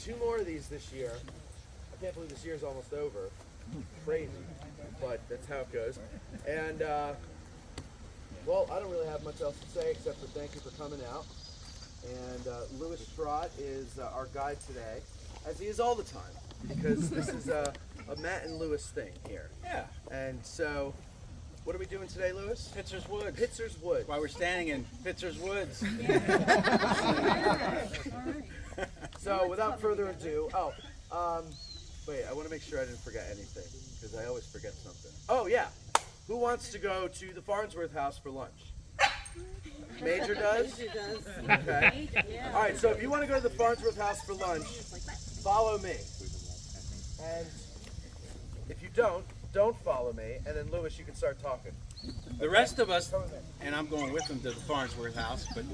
2 more of these this year. I can't believe this year's almost over. Crazy, but that's how it goes. And well, I don't really have much else to say except for thank you for coming out. And Louis Trott is our guide today, as he is all the time, because this is a Matt and Louis thing here. Yeah. And so, what are we doing today, Louis? Pitzer's Woods. Pitzer's Woods. Why we're standing in Pitzer's Woods. So, without further ado, wait, I want to make sure I didn't forget anything, because I always forget something. Oh, yeah. Who wants to go to the Farnsworth house for lunch? Major does? Major does. Okay. All right, so if you want to go to the Farnsworth house for lunch, follow me. And if you don't follow me, and then Louis, you can start talking. The rest of us, and I'm going with them to the Farnsworth house, but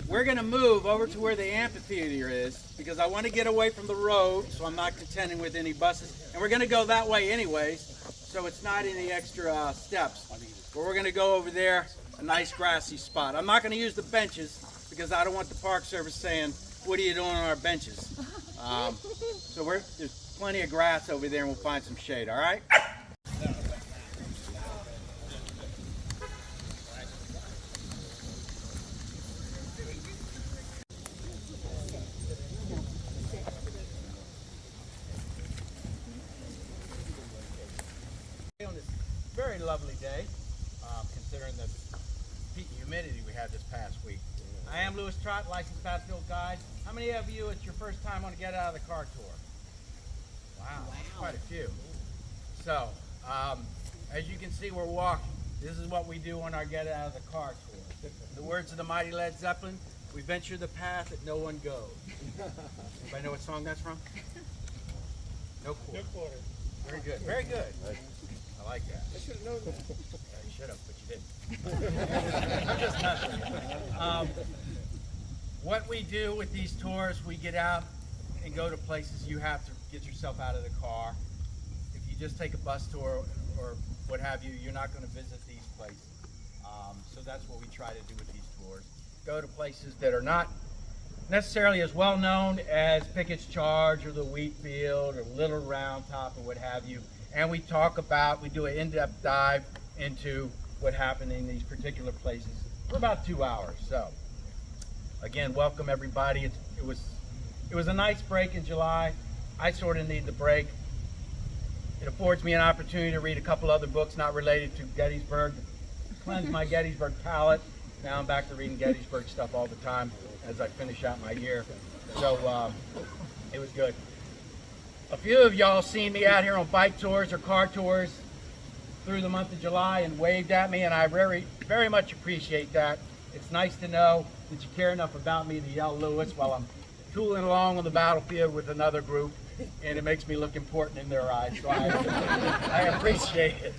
we're going to move over to where the amphitheater is because I want to get away from the road, so I'm not contending with any buses. And we're going to go that way anyways, so it's not any extra steps. But we're going to go over there, a nice grassy spot. I'm not going to use the benches because I don't want the Park Service saying, what are you doing on our benches? So there's plenty of grass over there and we'll find some shade, all right? On this very lovely day, considering the heat and humidity we had this past week. I am Louis Trott, licensed Battlefield guide. How many of you, it's your first time on a Get Out of the Car tour? Wow, quite a few. So, as you can see, we're walking. This is what we do on our Get Out of the Car tour. In the words of the mighty Led Zeppelin, we venture the path that no one goes. Anybody know what song that's from? No Quarter. No Quarter. Very good, very good. I like that. I should have known that. You should have, but you didn't. I'm just messing with you. What we do with these tours, we get out and go to places you have to get yourself out of the car. If you just take a bus tour or what have you, you're not going to visit these places. So that's what we try to do with these tours. Go to places that are not necessarily as well known as Pickett's Charge or the Wheat Field or Little Round Top or what have you. And we do an in-depth dive into what happened in these particular places for about 2 hours. So, again, welcome everybody. It was a nice break in July. I sort of need the break. It affords me an opportunity to read a couple other books not related to Gettysburg, cleanse my Gettysburg palate. Now I'm back to reading Gettysburg stuff all the time as I finish out my year. So it was good. A few of y'all seen me out here on bike tours or car tours through the month of July and waved at me, and I very, very much appreciate that. It's nice to know that you care enough about me to yell Louis while I'm tooling along on the battlefield with another group, and it makes me look important in their eyes, so I appreciate it.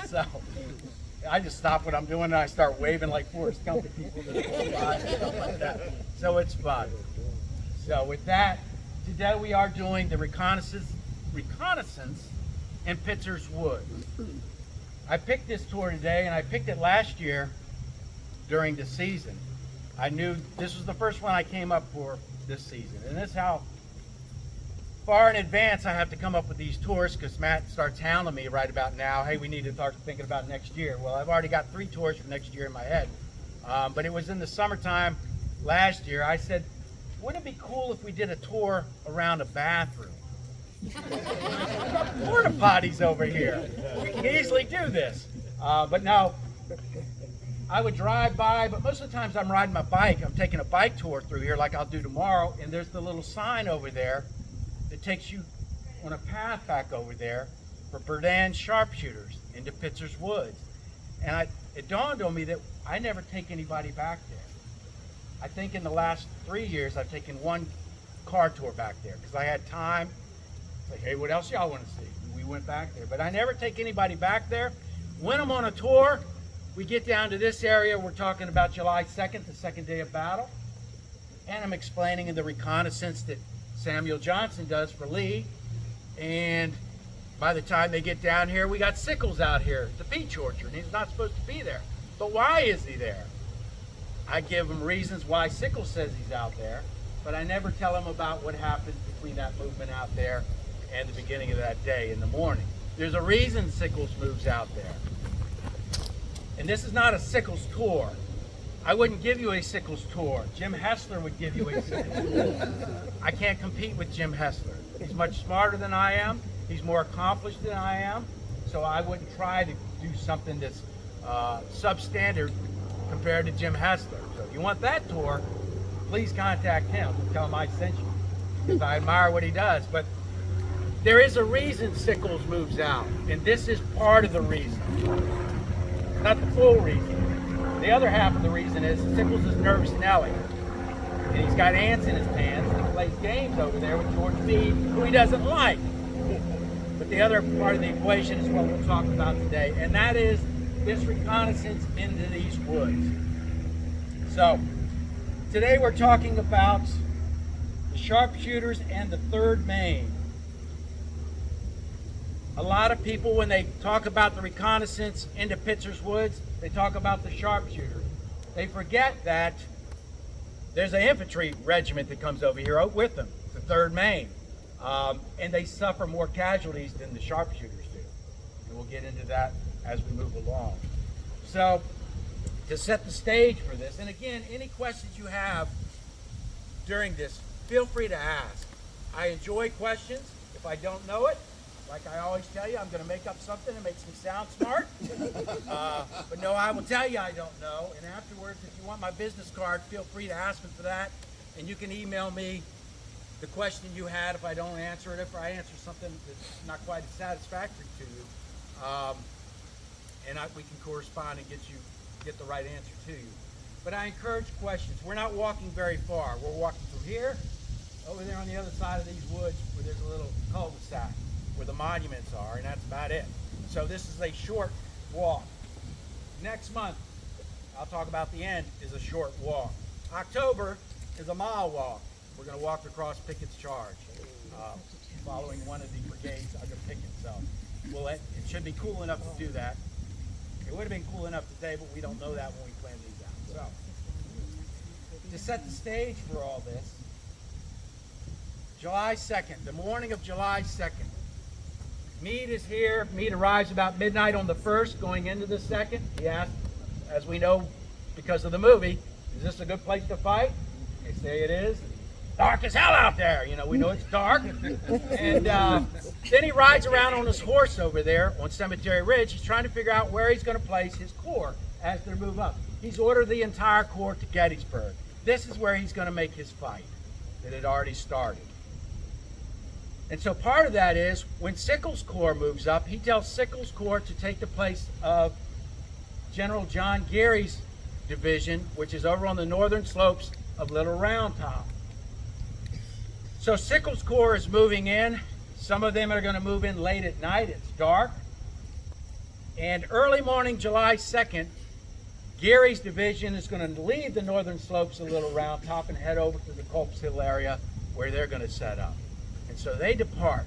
So I just stop what I'm doing and I start waving like Forrest Gump at people that go by and stuff like that. So it's fun. So with that, today we are doing the reconnaissance in Pitzer's Woods. I picked this tour today, and I picked it last year during the season. I knew this was the first one I came up for this season, and this is how far in advance I have to come up with these tours because Matt starts hounding me right about now. Hey, we need to start thinking about next year. Well, I've already got 3 tours for next year in my head, but it was in the summertime last year. I said, wouldn't it be cool if we did a tour around a bathroom? I've got porta potties over here. We can easily do this. But no, I would drive by, but most of the times I'm riding my bike. I'm taking a bike tour through here like I'll do tomorrow, and there's the little sign over there that takes you on a path back over there for Berdan sharpshooters into Pitzer's Woods. And it dawned on me that I never take anybody back there. I think in the last 3 years I've taken 1 car tour back there because I had time. Like, hey, what else y'all want to see? And we went back there, but I never take anybody back there. When I'm on a tour, we get down to this area. We're talking about July 2nd, the second day of battle, and I'm explaining in the reconnaissance that Samuel Johnson does for Lee. And by the time they get down here, we got Sickles out here at the peach orchard, and he's not supposed to be there. But why is he there? I give him reasons why Sickles says he's out there, but I never tell them about what happens between that movement out there and the beginning of that day in the morning. There's a reason Sickles moves out there. And this is not a Sickles tour. I wouldn't give you a Sickles tour. Jim Hessler would give you a Sickles tour. I can't compete with Jim Hessler. He's much smarter than I am. He's more accomplished than I am. So I wouldn't try to do something that's substandard compared to Jim Hessler. So if you want that tour, please contact him and tell him I sent you, because I admire what he does. But there is a reason Sickles moves out, and this is part of the reason. Not the full reason. The other half of the reason is Sickles is nervous Nelly, and he's got ants in his pants, and he plays games over there with George Meade, who he doesn't like. But the other part of the equation is what we'll talk about today, and that is this reconnaissance into these woods. So, today we're talking about the sharpshooters and the 3rd Maine. A lot of people, when they talk about the reconnaissance into Pitzer's woods, they talk about the sharpshooters. They forget that there's an infantry regiment that comes over here with them, the 3rd Maine. And they suffer more casualties than the sharpshooters do. And we'll get into that as we move along. So, to set the stage for this, and again, any questions you have during this, feel free to ask. I enjoy questions. If I don't know it, like I always tell you, I'm going to make up something that makes me sound smart. But no, I will tell you I don't know. And afterwards, if you want my business card, feel free to ask me for that. And you can email me the question you had if I don't answer it. If I answer something that's not quite as satisfactory to you, we can correspond and get the right answer to you. But I encourage questions. We're not walking very far. We're walking through here, over there on the other side of these woods where there's a little cul-de-sac where the monuments are, and that's about it. So this is a short walk. Next month, I'll talk about the end, is a short walk. October is a mile walk. We're going to walk across Pickett's Charge, following one of the brigades under Pickett. So it should be cool enough to do that. It would have been cool enough today, but we don't know that when we plan these out. So, to set the stage for all this, July 2nd, the morning of July 2nd, Meade is here. Meade arrives about midnight on the 1st, going into the 2nd. He asked, as we know because of the movie, is this a good place to fight? They say it is. Dark as hell out there. You know, we know it's dark. And then he rides around on his horse over there on Cemetery Ridge. He's trying to figure out where he's going to place his corps as they move up. He's ordered the entire corps to Gettysburg. This is where he's going to make his fight that had already started. And so part of that is when Sickles' corps moves up, he tells Sickles' corps to take the place of General John Geary's division, which is over on the northern slopes of Little Round Top. So Sickles' corps is moving in. Some of them are going to move in late at night. It's dark. And early morning, July 2nd, Geary's division is going to leave the northern slopes of Little Round Top and head over to the Culp's Hill area where they're going to set up. And so they depart.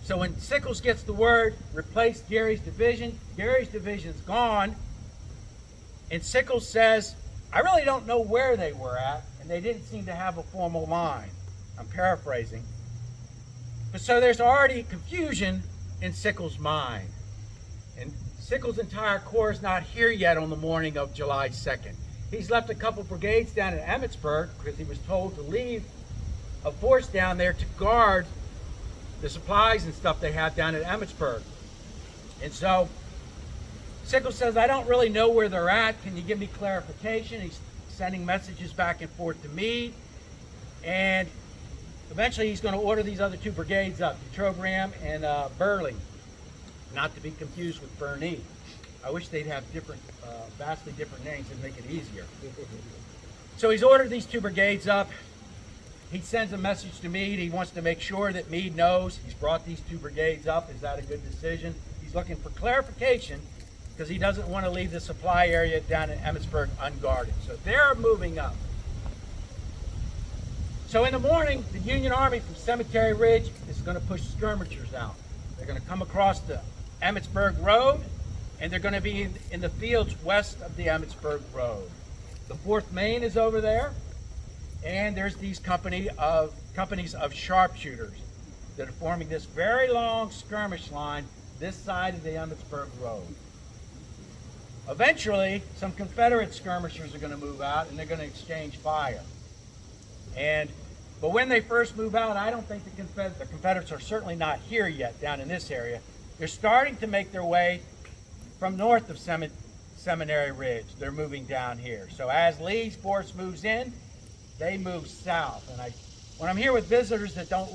So when Sickles gets the word, replace Geary's division's gone. And Sickles says, I really don't know where they were at, and they didn't seem to have a formal line. I'm paraphrasing. But so there's already confusion in Sickles' mind. And Sickles' entire corps is not here yet on the morning of July 2nd. He's left a couple brigades down in Emmitsburg because he was told to leave a force down there to guard the supplies and stuff they have down at Emmitsburg. And so Sickles says, I don't really know where they're at. Can you give me clarification? He's sending messages back and forth to Meade. And eventually he's going to order these other 2 brigades up, Trobram and Burley, not to be confused with Burney. I wish they'd have different, vastly different names and make it easier. So he's ordered these 2 brigades up. He sends a message to Meade. He wants to make sure that Meade knows he's brought these 2 brigades up. Is that a good decision? He's looking for clarification because he doesn't want to leave the supply area down in Emmitsburg unguarded. So they're moving up. So in the morning, the Union Army from Cemetery Ridge is going to push skirmishers out. They're going to come across the Emmitsburg Road, and they're going to be in the fields west of the Emmitsburg Road. The 4th Maine is over there, And there's these companies of sharpshooters that are forming this very long skirmish line this side of the Emmitsburg Road. Eventually, some Confederate skirmishers are going to move out and they're going to exchange fire. But when they first move out, I don't think the Confederates are certainly not here yet down in this area. They're starting to make their way from north of Seminary Ridge. They're moving down here. So as Lee's force moves in, they move south. And when I'm here with visitors that don't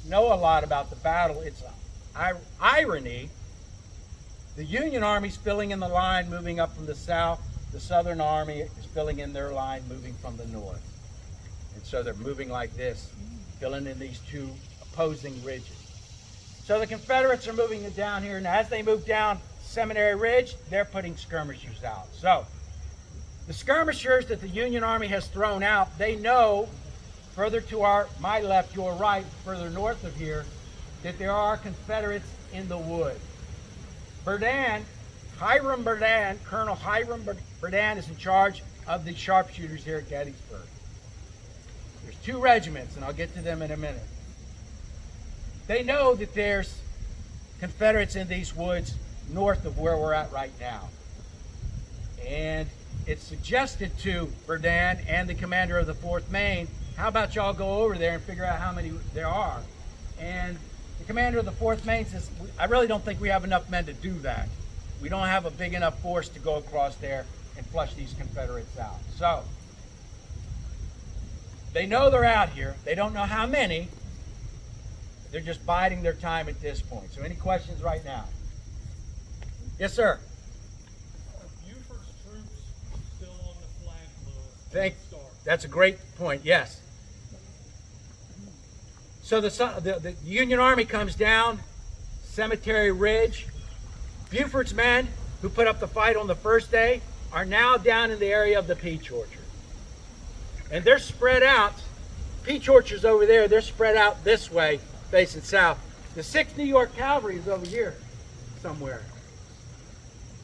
know a lot about the battle, it's irony. The Union Army's filling in the line moving up from the south. The Southern Army is filling in their line moving from the north. And so they're moving like this, filling in these two opposing ridges. So the Confederates are moving down here, and as they move down Seminary Ridge, they're putting skirmishers out. So the skirmishers that the Union Army has thrown out, they know further to my left, your right, further north of here, that there are Confederates in the wood. Colonel Hiram Berdan is in charge of the sharpshooters here at Gettysburg. There's 2 regiments, and I'll get to them in a minute. They know that there's Confederates in these woods north of where we're at right now. And it's suggested to Berdan and the commander of the 4th Maine, how about y'all go over there and figure out how many there are? And the commander of the 4th Maine says, I really don't think we have enough men to do that. We don't have a big enough force to go across there and flush these Confederates out. So they know they're out here. They don't know how many. They're just biding their time at this point. So any questions right now? Yes, sir. Are Buford's troops still on the flank, Lewis? That's a great point, yes. So the Union Army comes down Cemetery Ridge. Buford's men who put up the fight on the first day are now down in the area of the peach orchard. And they're spread out. Peach orchard's over there. They're spread out this way, facing south. The 6th New York Cavalry is over here somewhere.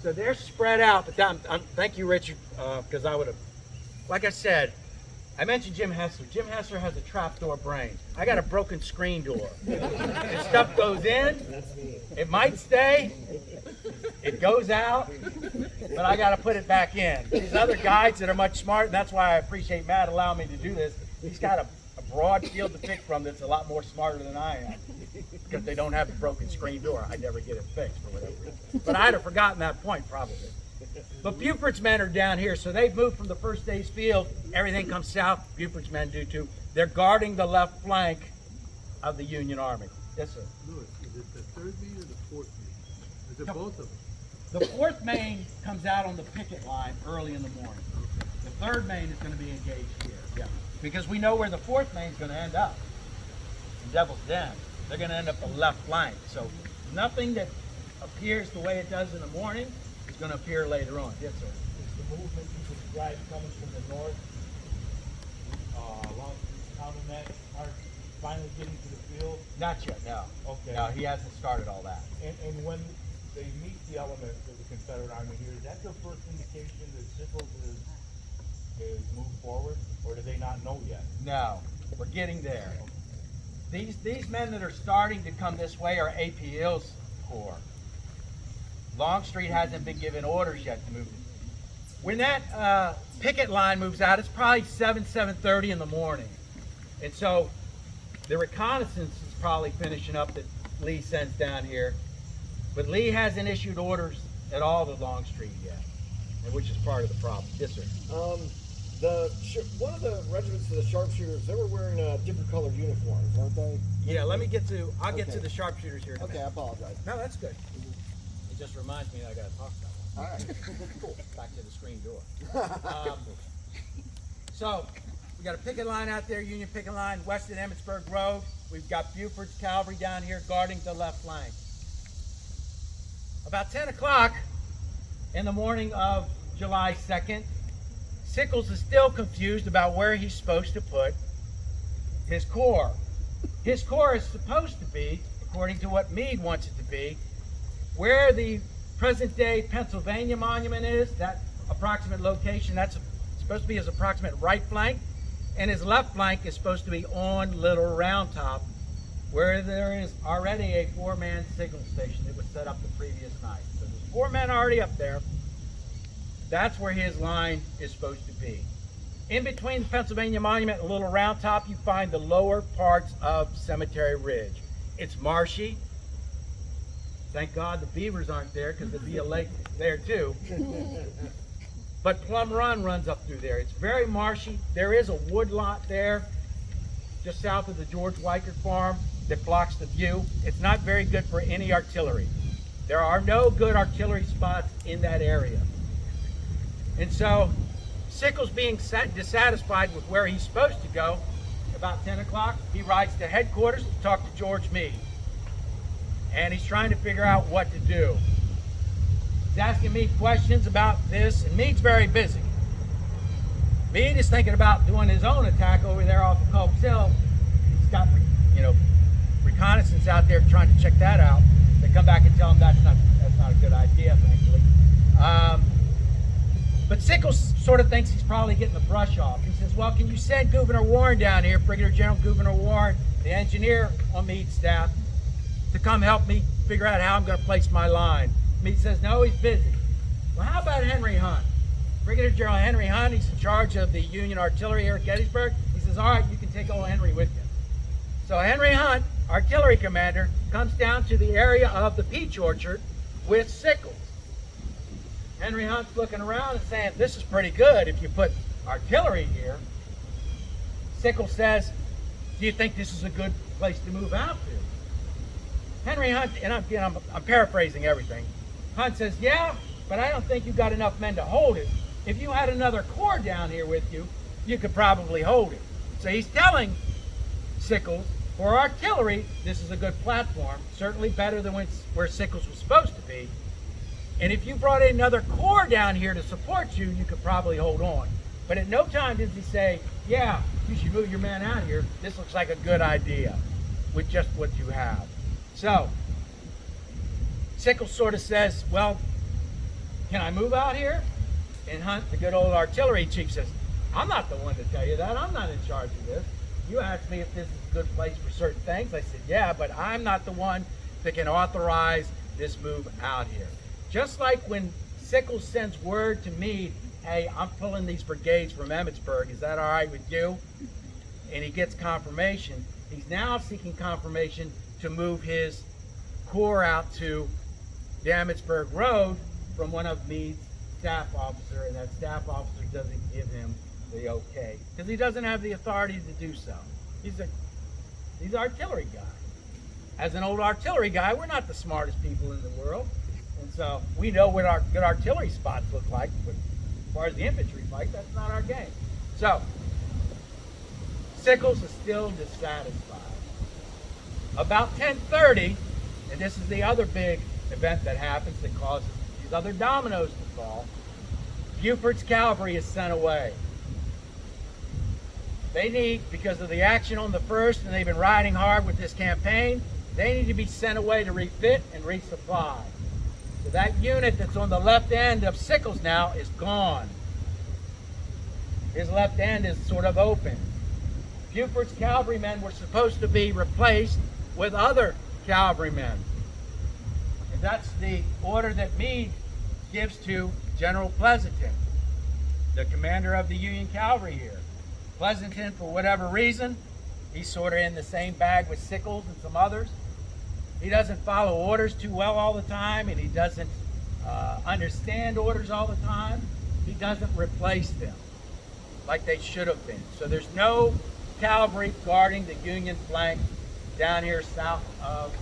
So they're spread out. But thank you, Richard, because I would have, like I said, I mentioned Jim Hessler. Jim Hessler has a trapdoor brain. I got a broken screen door. And stuff goes in, it might stay, it goes out, but I got to put it back in. These other guys that are much smarter, and that's why I appreciate Matt allowing me to do this, he's got a broad field to pick from that's a lot more smarter than I am, because they don't have a broken screen door. I never get it fixed for whatever reason. But I'd have forgotten that point probably. But Buford's men are down here, so they've moved from the first day's field. Everything comes south. Buford's men do too. They're guarding the left flank of the Union Army. Yes, sir. Lewis, is it the 3rd Maine or the 4th Maine? Is it both of them? The 4th Maine comes out on the picket line early in the morning. The 3rd Maine is going to be engaged here. Yeah. Because we know where the 4th Maine is going to end up. In Devil's Den. They're going to end up the left flank. So nothing that appears the way it does in the morning is going to appear later on. Yes, sir. Is the movement you described coming from the north along counting that are finally getting to the field? Not yet, no. Okay. No, he hasn't started all that. And when they meet the elements of the Confederate Army here, is that their first indication that Sickles is moved forward, or do they not know yet? No, we're getting there. These men that are starting to come this way are A.P. Hill's corps. Longstreet hasn't been given orders yet to move. When that picket line moves out, it's probably 7:30 in the morning. And so the reconnaissance is probably finishing up that Lee sends down here. But Lee hasn't issued orders at all to Longstreet yet, which is part of the problem. Yes, sir. One of the regiments of the sharpshooters, they were wearing different colored uniforms, weren't they? Yeah, I'll get to the sharpshooters here in a Okay, I minute. apologize. No, that's good. It just reminds me that I got to talk about that. All right. Cool. Back to the screen door. So we got a picket line out there, Union picket line, west of Emmitsburg Road. We've got Buford's cavalry down here guarding the left flank. About 10 o'clock in the morning of July 2nd, Sickles is still confused about where he's supposed to put his corps. His corps is supposed to be, according to what Meade wants it to be, where the present-day Pennsylvania monument is, that approximate location, that's supposed to be his approximate right flank, and his left flank is supposed to be on Little Round Top, where there is already a 4-man signal station that was set up the previous night. So there's 4 men already up there. That's where his line is supposed to be. In between the Pennsylvania Monument and Little Round Top, you find the lower parts of Cemetery Ridge. It's marshy. Thank God the beavers aren't there, because there'd be a lake there too. But Plum Run runs up through there. It's very marshy. There is a wood lot there just south of the George Weichert farm that blocks the view. It's not very good for any artillery. There are no good artillery spots in that area. And so Sickles, being dissatisfied with where he's supposed to go, about 10 o'clock, he rides to headquarters to talk to George Meade. And he's trying to figure out what to do. He's asking Meade questions about this, and Meade's very busy. Meade is thinking about doing his own attack over there off of Culp's Hill. He's got, reconnaissance out there trying to check that out. They come back and tell him that's not a good idea, thankfully. But Sickles sort of thinks he's probably getting the brush off. He says, well, can you send Gouverneur Warren down here, Brigadier General Gouverneur Warren, the engineer on Meade's staff, to come help me figure out how I'm going to place my line? Meade says, no, he's busy. Well, how about Henry Hunt? Brigadier General Henry Hunt, he's in charge of the Union artillery here at Gettysburg. He says, all right, you can take old Henry with you. So Henry Hunt, artillery commander, comes down to the area of the peach orchard with Sickles. Henry Hunt's looking around and saying, this is pretty good if you put artillery here. Sickles says, do you think this is a good place to move out to? Henry Hunt, and I'm paraphrasing everything. Hunt says, yeah, but I don't think you've got enough men to hold it. If you had another corps down here with you, you could probably hold it. So he's telling Sickles, for artillery, this is a good platform, certainly better than where Sickles was supposed to be. And if you brought in another corps down here to support you, you could probably hold on. But at no time does he say, yeah, you should move your man out here. This looks like a good idea with just what you have. So Sickles sort of says, well, can I move out here? And Hunt, the good old artillery chief, says, I'm not the one to tell you that. I'm not in charge of this. You asked me if this is a good place for certain things. I said, yeah, but I'm not the one that can authorize this move out here. Just like when Sickles sends word to me, hey, I'm pulling these brigades from Emmitsburg. Is that all right with you? And he gets confirmation. He's now seeking confirmation to move his corps out to the Emmitsburg Road from one of Meade's staff officer, and that staff officer doesn't give him the okay because he doesn't have the authority to do so. He's an artillery guy. As an old artillery guy, we're not the smartest people in the world. And so we know what our good artillery spots look like, but as far as the infantry fight, that's not our game. So Sickles is still dissatisfied. About 10:30, and this is the other big event that happens that causes these other dominoes to fall, Buford's cavalry is sent away. They need, because of the action on the 1st, and they've been riding hard with this campaign, they need to be sent away to refit and resupply. So that unit that's on the left end of Sickles now is gone. His left end is sort of open. Buford's cavalrymen were supposed to be replaced with other cavalrymen. And that's the order that Meade gives to General Pleasanton, the commander of the Union cavalry here. Pleasanton, for whatever reason, he's sort of in the same bag with Sickles and some others. He doesn't follow orders too well all the time, and he doesn't understand orders all the time. He doesn't replace them like they should have been. So there's no cavalry guarding the Union flank down here south of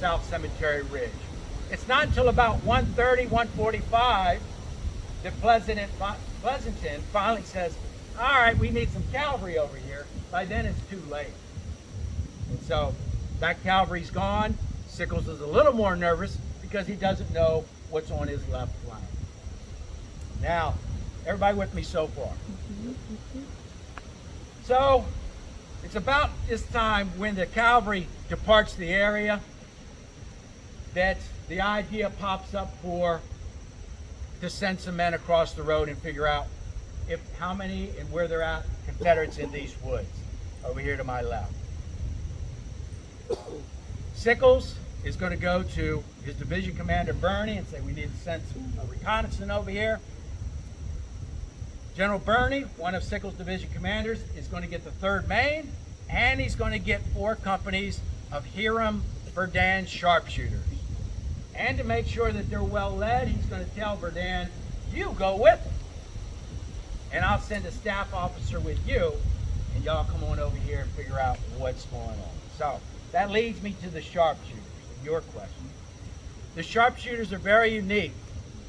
South Cemetery Ridge. It's not until about 1:30, 1:45 that Pleasanton finally says, all right, we need some cavalry over here. By then it's too late. And so that cavalry's gone. Sickles is a little more nervous because he doesn't know what's on his left flank. Now, everybody with me so far? So, it's about this time when the cavalry departs the area that the idea pops up to send some men across the road and figure out how many and where they're at, Confederates in these woods, over here to my left. Sickles is going to go to his division commander Birney and say, we need to send some reconnaissance over here. General Birney, one of Sickles' division commanders, is going to get the 3rd Maine, and he's going to get 4 companies of Hiram Verdun sharpshooters. And to make sure that they're well led, he's going to tell Verdun, you go with them. And I'll send a staff officer with you, and y'all come on over here and figure out what's going on. So that leads me to the sharpshooters, your question. The sharpshooters are very unique.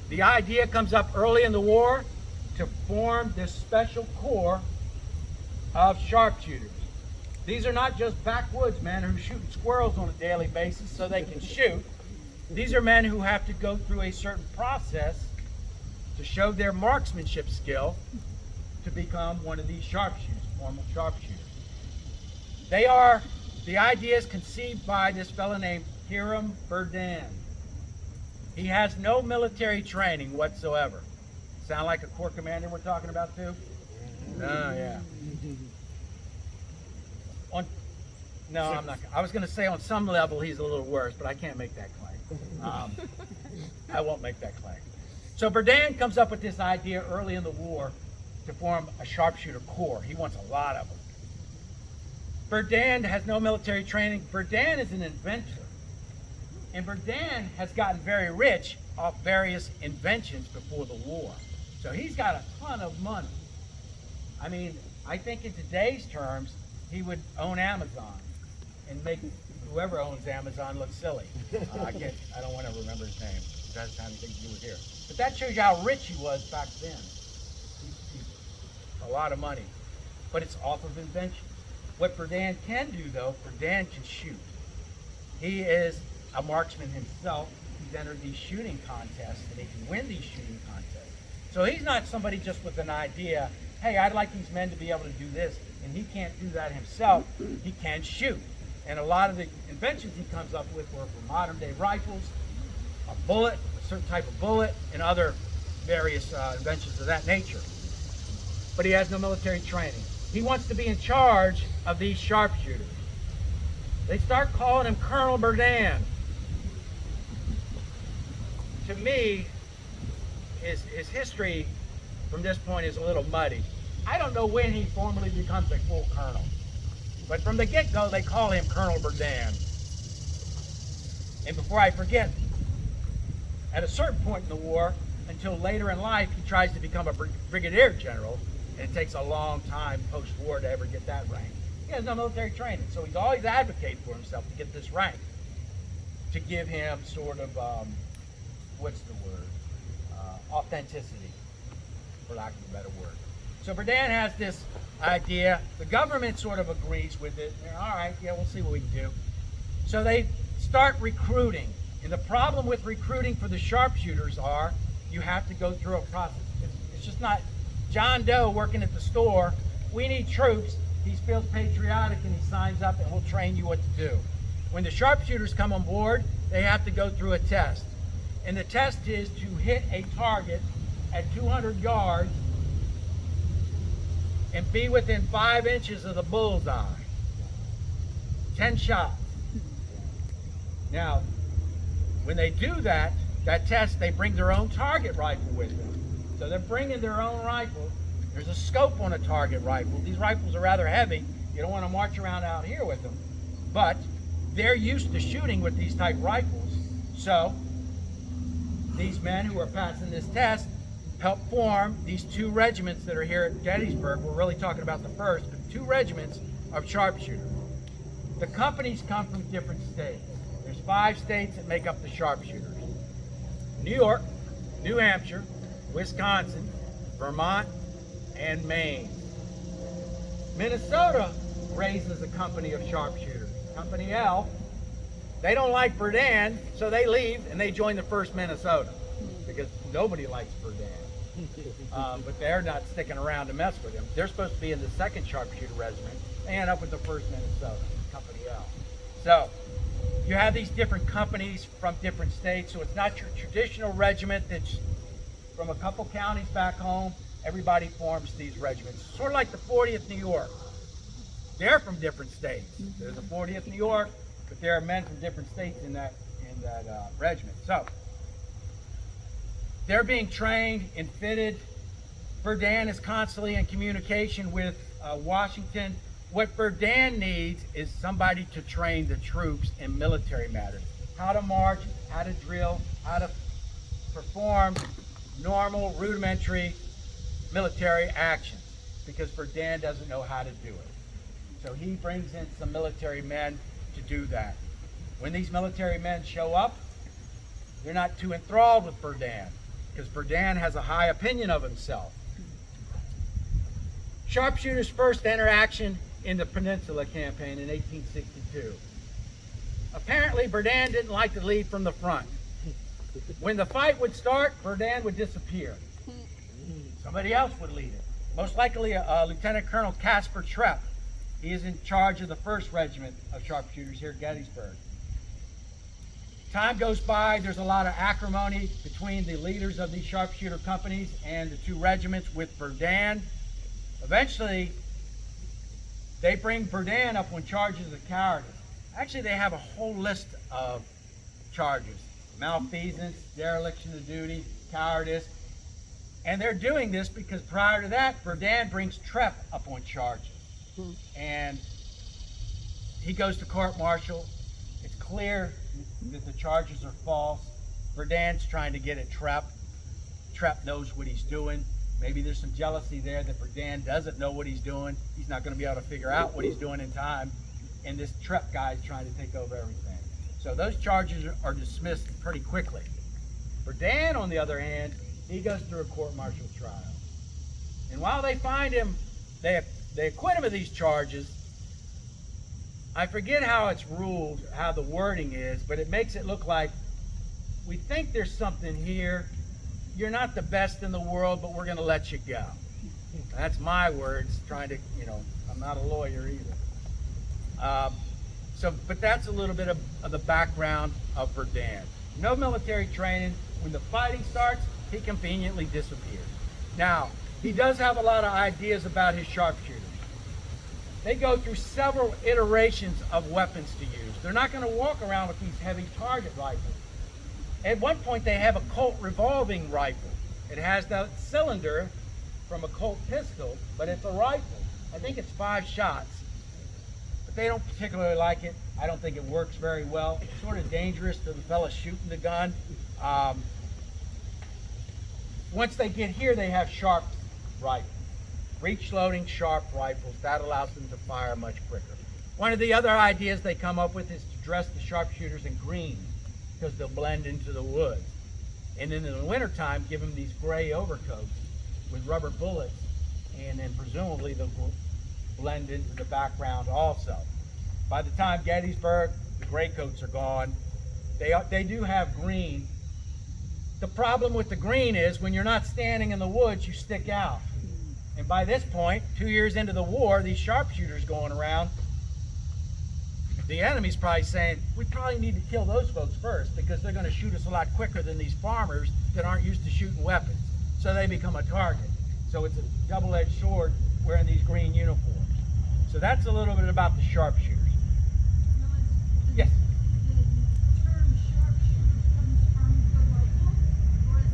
The idea comes up early in the war to form this special corps of sharpshooters. These are not just backwoods men who are shooting squirrels on a daily basis so they can shoot. These are men who have to go through a certain process to show their marksmanship skill to become one of these sharpshooters, formal sharpshooters. The idea is conceived by this fellow named Hiram Verdun. He has no military training whatsoever. Sound like a corps commander we're talking about too? Oh, yeah. No, I'm not. I was going to say on some level he's a little worse, but I can't make that claim. I won't make that claim. So Verdun comes up with this idea early in the war to form a sharpshooter corps. He wants a lot of them. Verdun has no military training. Verdun is an inventor. And Verdun has gotten very rich off various inventions before the war. So he's got a ton of money. I mean, I think in today's terms, he would own Amazon and make whoever owns Amazon look silly. I don't want to remember his name. It doesn't have anything to do with here. But that shows you how rich he was back then. A lot of money. But it's off of invention. What Verdun can do, though, Verdun can shoot. He is a marksman himself. He's entered these shooting contests, and he can win these shooting contests. So he's not somebody just with an idea, hey, I'd like these men to be able to do this, and he can't do that himself. He can shoot. And a lot of the inventions he comes up with were for modern-day rifles, a bullet, a certain type of bullet, and other various inventions of that nature. But he has no military training. He wants to be in charge of these sharpshooters. They start calling him Colonel Verdun. To me, his history from this point is a little muddy. I don't know when he formally becomes a full colonel. But from the get-go, they call him Colonel Verdun. And before I forget, at a certain point in the war, until later in life, he tries to become a brigadier general, and it takes a long time post-war to ever get that rank. He has no military training, so he's always advocated for himself to get this rank, to give him sort of, what's the word, authenticity, for lack of a better word. So Verdun has this idea. The government sort of agrees with it. They're, all right, yeah, we'll see what we can do. So they start recruiting. And the problem with recruiting for the sharpshooters are you have to go through a process. It's just not John Doe working at the store. We need troops. He feels patriotic and he signs up and we'll train you what to do. When the sharpshooters come on board, they have to go through a test. And the test is to hit a target at 200 yards and be within 5 inches of the bullseye. 10 shots. Now, when they do that test, they bring their own target rifle with them. So they're bringing their own rifle. There's a scope on a target rifle. These rifles are rather heavy. You don't want to march around out here with them. But they're used to shooting with these type rifles. So these men who are passing this test help form these 2 regiments that are here at Gettysburg. We're really talking about the 1st, but 2 regiments of sharpshooters. The companies come from different states. There's 5 states that make up the sharpshooters. New York, New Hampshire, Wisconsin, Vermont, and Maine. Minnesota raises a company of sharpshooters. Company L. They don't like Verdun, so they leave and they join the 1st Minnesota because nobody likes Verdun. But they're not sticking around to mess with him. They're supposed to be in the 2nd Sharpshooter Regiment. They end up with the 1st Minnesota, Company L. So you have these different companies from different states, so it's not your traditional regiment that's from a couple counties back home. everybody forms these regiments. Sort of like the 40th New York. They're from different states. There's the 40th New York, but there are men from different states in that regiment. So they're being trained and fitted. Verdun is constantly in communication with Washington. What Verdun needs is somebody to train the troops in military matters. How to march, how to drill, how to perform normal, rudimentary military actions, because Verdun doesn't know how to do it. So he brings in some military men to do that. When these military men show up, they're not too enthralled with Verdun, because Verdun has a high opinion of himself. Sharpshooters' first interaction in the Peninsula Campaign in 1862. Apparently, Verdun didn't like to lead from the front. When the fight would start, Verdun would disappear. Somebody else would lead it. Most likely, Lieutenant Colonel Caspar Trepp. He is in charge of the 1st Regiment of Sharpshooters here at Gettysburg. Time goes by, there's a lot of acrimony between the leaders of these sharpshooter companies and the 2 regiments with Verdun. Eventually, they bring Verdun up on charges of cowardice. Actually, they have a whole list of charges: malfeasance, dereliction of duty, cowardice. And they're doing this because prior to that, Verdun brings Trepp up on charges. And he goes to court-martial. It's clear that the charges are false. Verdun's trying to get at Trepp. Trepp knows what he's doing. Maybe there's some jealousy there that Verdun doesn't know what he's doing. He's not going to be able to figure out what he's doing in time. And this Trepp guy is trying to take over everything. So those charges are dismissed pretty quickly. Verdun, on the other hand, he goes through a court-martial trial. And while they find him, they acquit him of these charges. I forget how it's ruled, how the wording is, but it makes it look like we think there's something here. You're not the best in the world, but we're going to let you go. That's my words, trying to, I'm not a lawyer either. But that's a little bit of the background of Verdun. No military training. When the fighting starts, he conveniently disappears. Now, he does have a lot of ideas about his sharpshooters. They go through several iterations of weapons to use. They're not going to walk around with these heavy target rifles. At one point, they have a Colt revolving rifle. It has that cylinder from a Colt pistol, but it's a rifle. I think it's 5 shots. But they don't particularly like it. I don't think it works very well. It's sort of dangerous to the fella shooting the gun. Once they get here, they have sharp rifles. Breech-loading sharp rifles. That allows them to fire much quicker. One of the other ideas they come up with is to dress the sharpshooters in green, because they'll blend into the woods. And then in the wintertime, give them these gray overcoats with rubber bullets, and then presumably they'll blend into the background also. By the time Gettysburg, the gray coats are gone. They do have green. The problem with the green is when you're not standing in the woods, you stick out. And by this point, 2 years into the war, these sharpshooters going around, the enemy's probably saying, we probably need to kill those folks first, because they're going to shoot us a lot quicker than these farmers that aren't used to shooting weapons. So they become a target. So it's a double-edged sword wearing these green uniforms. So that's a little bit about the sharpshooters. Yes? The term sharpshooter comes from the rifle, or is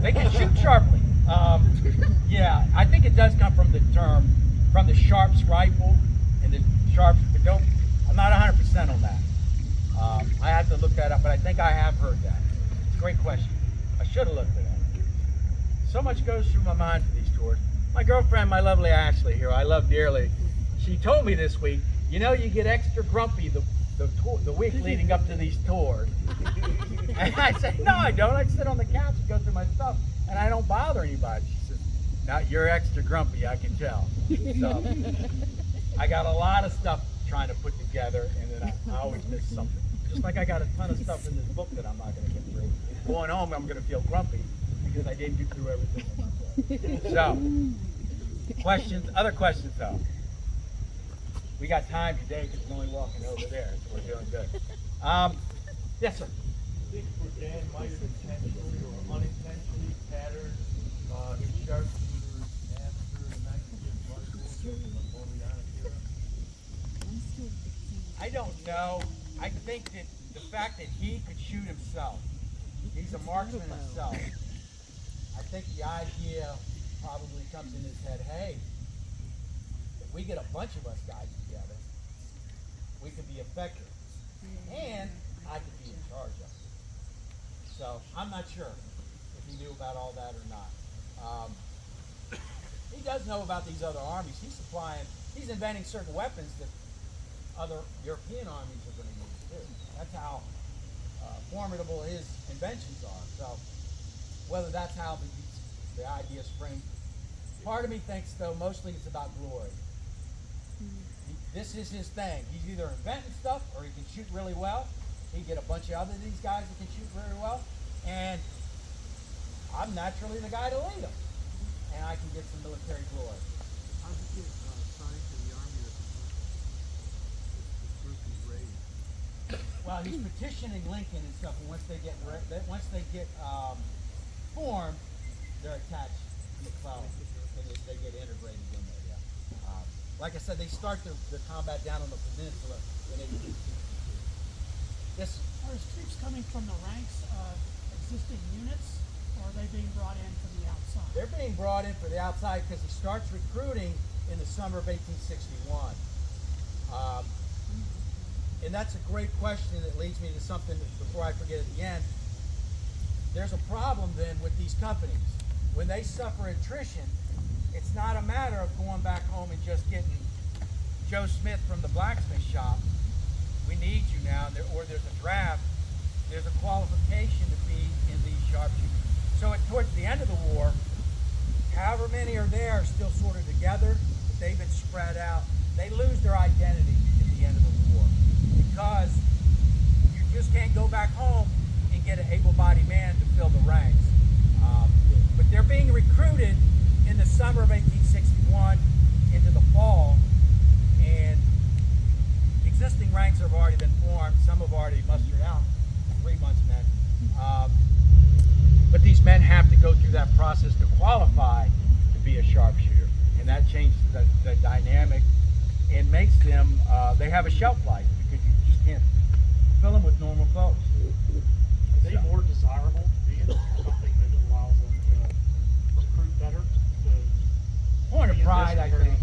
it They can shoot sharply. Yeah, I think it does come from the term, from the Sharps rifle and the Sharps, but I'm not 100% on that. I have to look that up, but I think I have heard that. It's a great question. I should have looked at that. So much goes through my mind for these tours. My girlfriend, my lovely Ashley here, I love dearly, she told me this week, you get extra grumpy the week leading up to these tours. And I said, no, I don't. I sit on the couch and go through my stuff, and I don't bother anybody. She says, now you're extra grumpy, I can tell. So I got a lot of stuff trying to put together, and then I always miss something. Just like I got a ton of stuff in this book that I'm not going to get through. Going home, I'm going to feel grumpy because I didn't get through everything. So, questions? Other questions, though? We got time today because we're only walking over there, so we're doing good. Yes, sir. I think Verdun might have intentionally or unintentionally patterned don't know. I think that the fact that he could shoot himself, he's a marksman himself. I think the idea probably comes in his head, hey, if we get a bunch of us guys together, we could be effective. And I could be in charge of it. So I'm not sure if he knew about all that or not. He does know about these other armies. He's inventing certain weapons that other European armies are going to use too. That's how formidable his inventions are. So whether that's how the idea is framed, part of me thinks though mostly it's about glory. This is his thing. He's either inventing stuff or he can shoot really well. He get a bunch of these guys that can shoot very well, and I'm naturally the guy to lead them, and I can get some military glory. How did he get assigned to the army that the group is raised? Well, he's petitioning Lincoln and stuff, and once they get formed, they're attached to McClellan, and they get integrated in there. Yeah. Like I said, they start the combat down on the peninsula, and they. Yes. Are his troops coming from the ranks of existing units, or are they being brought in from the outside? They're being brought in for the outside because he starts recruiting in the summer of 1861. And that's a great question that leads me to something that, before I forget at the end. There's a problem then with these companies. When they suffer attrition, it's not a matter of going back home and just getting Joe Smith from the blacksmith shop. We need you now, or there's a draft. There's a qualification to be in these sharpshooters. So towards the end of the war, however many are there are still sort of together, but they've been spread out. They lose their identity at the end of the war because you just can't go back home and get an able-bodied man to fill the ranks. But they're being recruited in the summer of 1861 into the fall, and existing ranks have already been formed. Some have already mustered out 3 months men. But these men have to go through that process to qualify to be a sharpshooter. And that changes the dynamic and makes them, they have a shelf life because you just can't fill them with normal folks. Are they more desirable to be in? Something that allows them to recruit better? Point of pride, I think.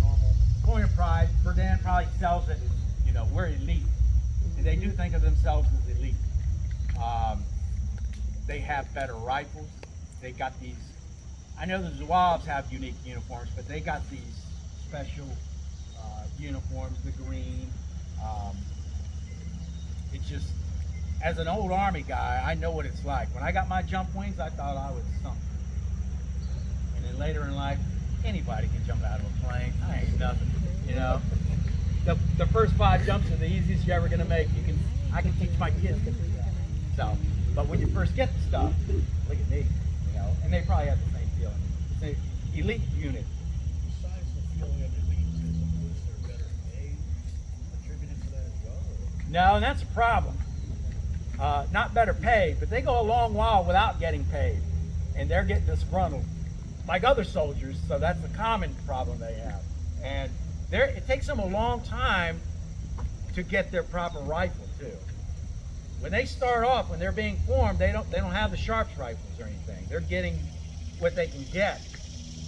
Point of pride. Verdun probably sells it as, we're elite. And they do think of themselves as elite. They have better rifles. They got these, I know the Zouaves have unique uniforms, but they got these special uniforms, the green. It's just, as an old Army guy, I know what it's like. When I got my jump wings, I thought I was something. And then later in life, anybody can jump out of a plane. I ain't nothing, The first 5 jumps are the easiest you're ever gonna make. I can teach my kids to do that. So, but when you first get the stuff, look at me, and they probably have the same feeling. It's an elite unit. Besides the feeling of elitism, was there better pay attributed to that as well? No, and that's a problem. Not better paid, but they go a long while without getting paid, and they're getting disgruntled, like other soldiers. So that's a common problem they have, and it takes them a long time to get their proper rifle too. When they start off, when they're being formed, they don't have the Sharps rifles or anything. They're getting what they can get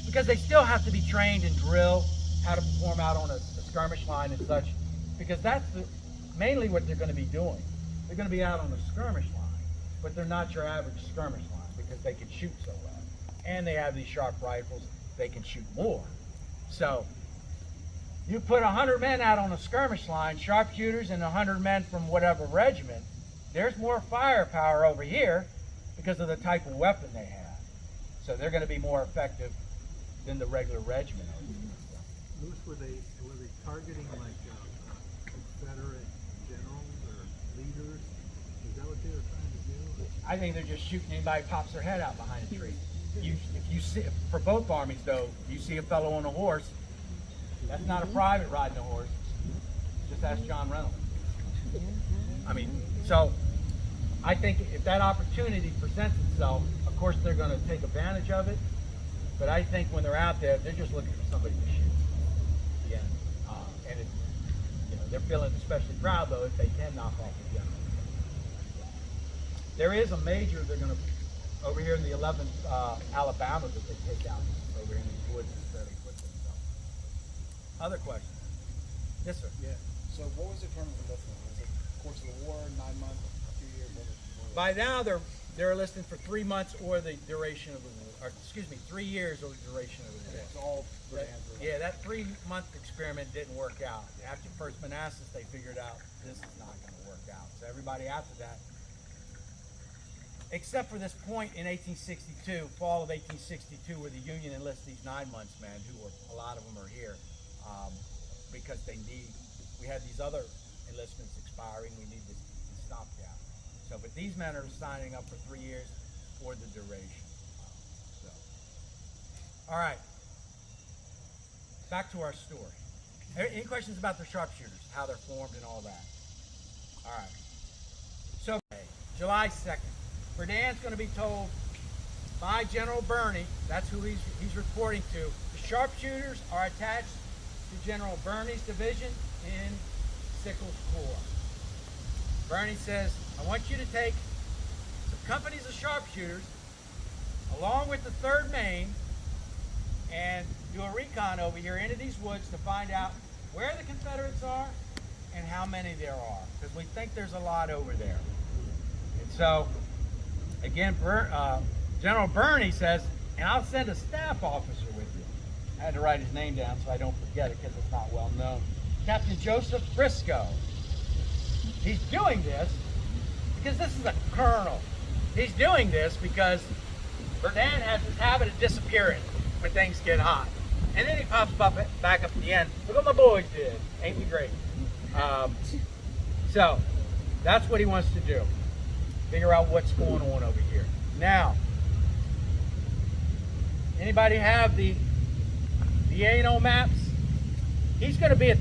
because they still have to be trained and drill how to perform out on a skirmish line and such, because that's mainly what they're going to be doing. They're going to be out on the skirmish line, but they're not your average skirmish line because they can shoot so well, and they have these sharp rifles. They can shoot more. So you put 100 men out on a skirmish line, sharpshooters, and 100 men from whatever regiment, there's more firepower over here because of the type of weapon they have. So they're going to be more effective than the regular regiment. Louis, were they targeting like Confederate generals or leaders? Is that what they were trying to do? I think they're just shooting anybody who pops their head out behind a tree. If you see, for both armies though, you see a fellow on a horse, that's not a private riding a horse. Just ask John Reynolds. I mean, so I think if that opportunity presents itself, of course they're going to take advantage of it. But I think when they're out there, they're just looking for somebody to shoot. Yeah, and They're feeling especially proud, though, if they can knock off the general. There is a major they're going to, over here in the 11th Alabama, that they take out over here in these woods fairly quickly. So. Other questions? Yes, sir. Yeah. So what was the term of enlistment? Was it course of the war, 9 months, 2 years? What was By now, they're enlisting for 3 months or the duration of the war. Or, excuse me, 3 years or the duration of the war. It's all Yeah, that 3-month experiment didn't work out. After First Manassas, they figured out this is not going to work out. So everybody after that, except for this point in 1862, fall of 1862, where the Union enlists these 9-months men, who are, a lot of them are here, because we had these other enlistments expiring, we need this stopgap. So, but these men are signing up for 3 years for the duration. So, all right. Back to our story. Any questions about the sharpshooters, how they're formed and all that? All right. So, July 2nd, Berdan's going to be told by General Birney, that's who he's reporting to, the sharpshooters are attached to General Birney's division in Sickles' Corps. Birney says, I want you to take some companies of sharpshooters along with the 3rd Maine and do a recon over here into these woods to find out where the Confederates are and how many there are, because we think there's a lot over there. And so, again, General Birney says, and I'll send a staff officer with you. I had to write his name down so I don't forget it because it's not well known. Captain Joseph Briscoe. He's doing this because this is a colonel. He's doing this because Berdan has this habit of disappearing when things get hot. And then he pops up back up at the end. Look what my boys did. Ain't we great? So that's what he wants to do. Figure out what's going on over here. Now, anybody have the ANO maps? He's going to be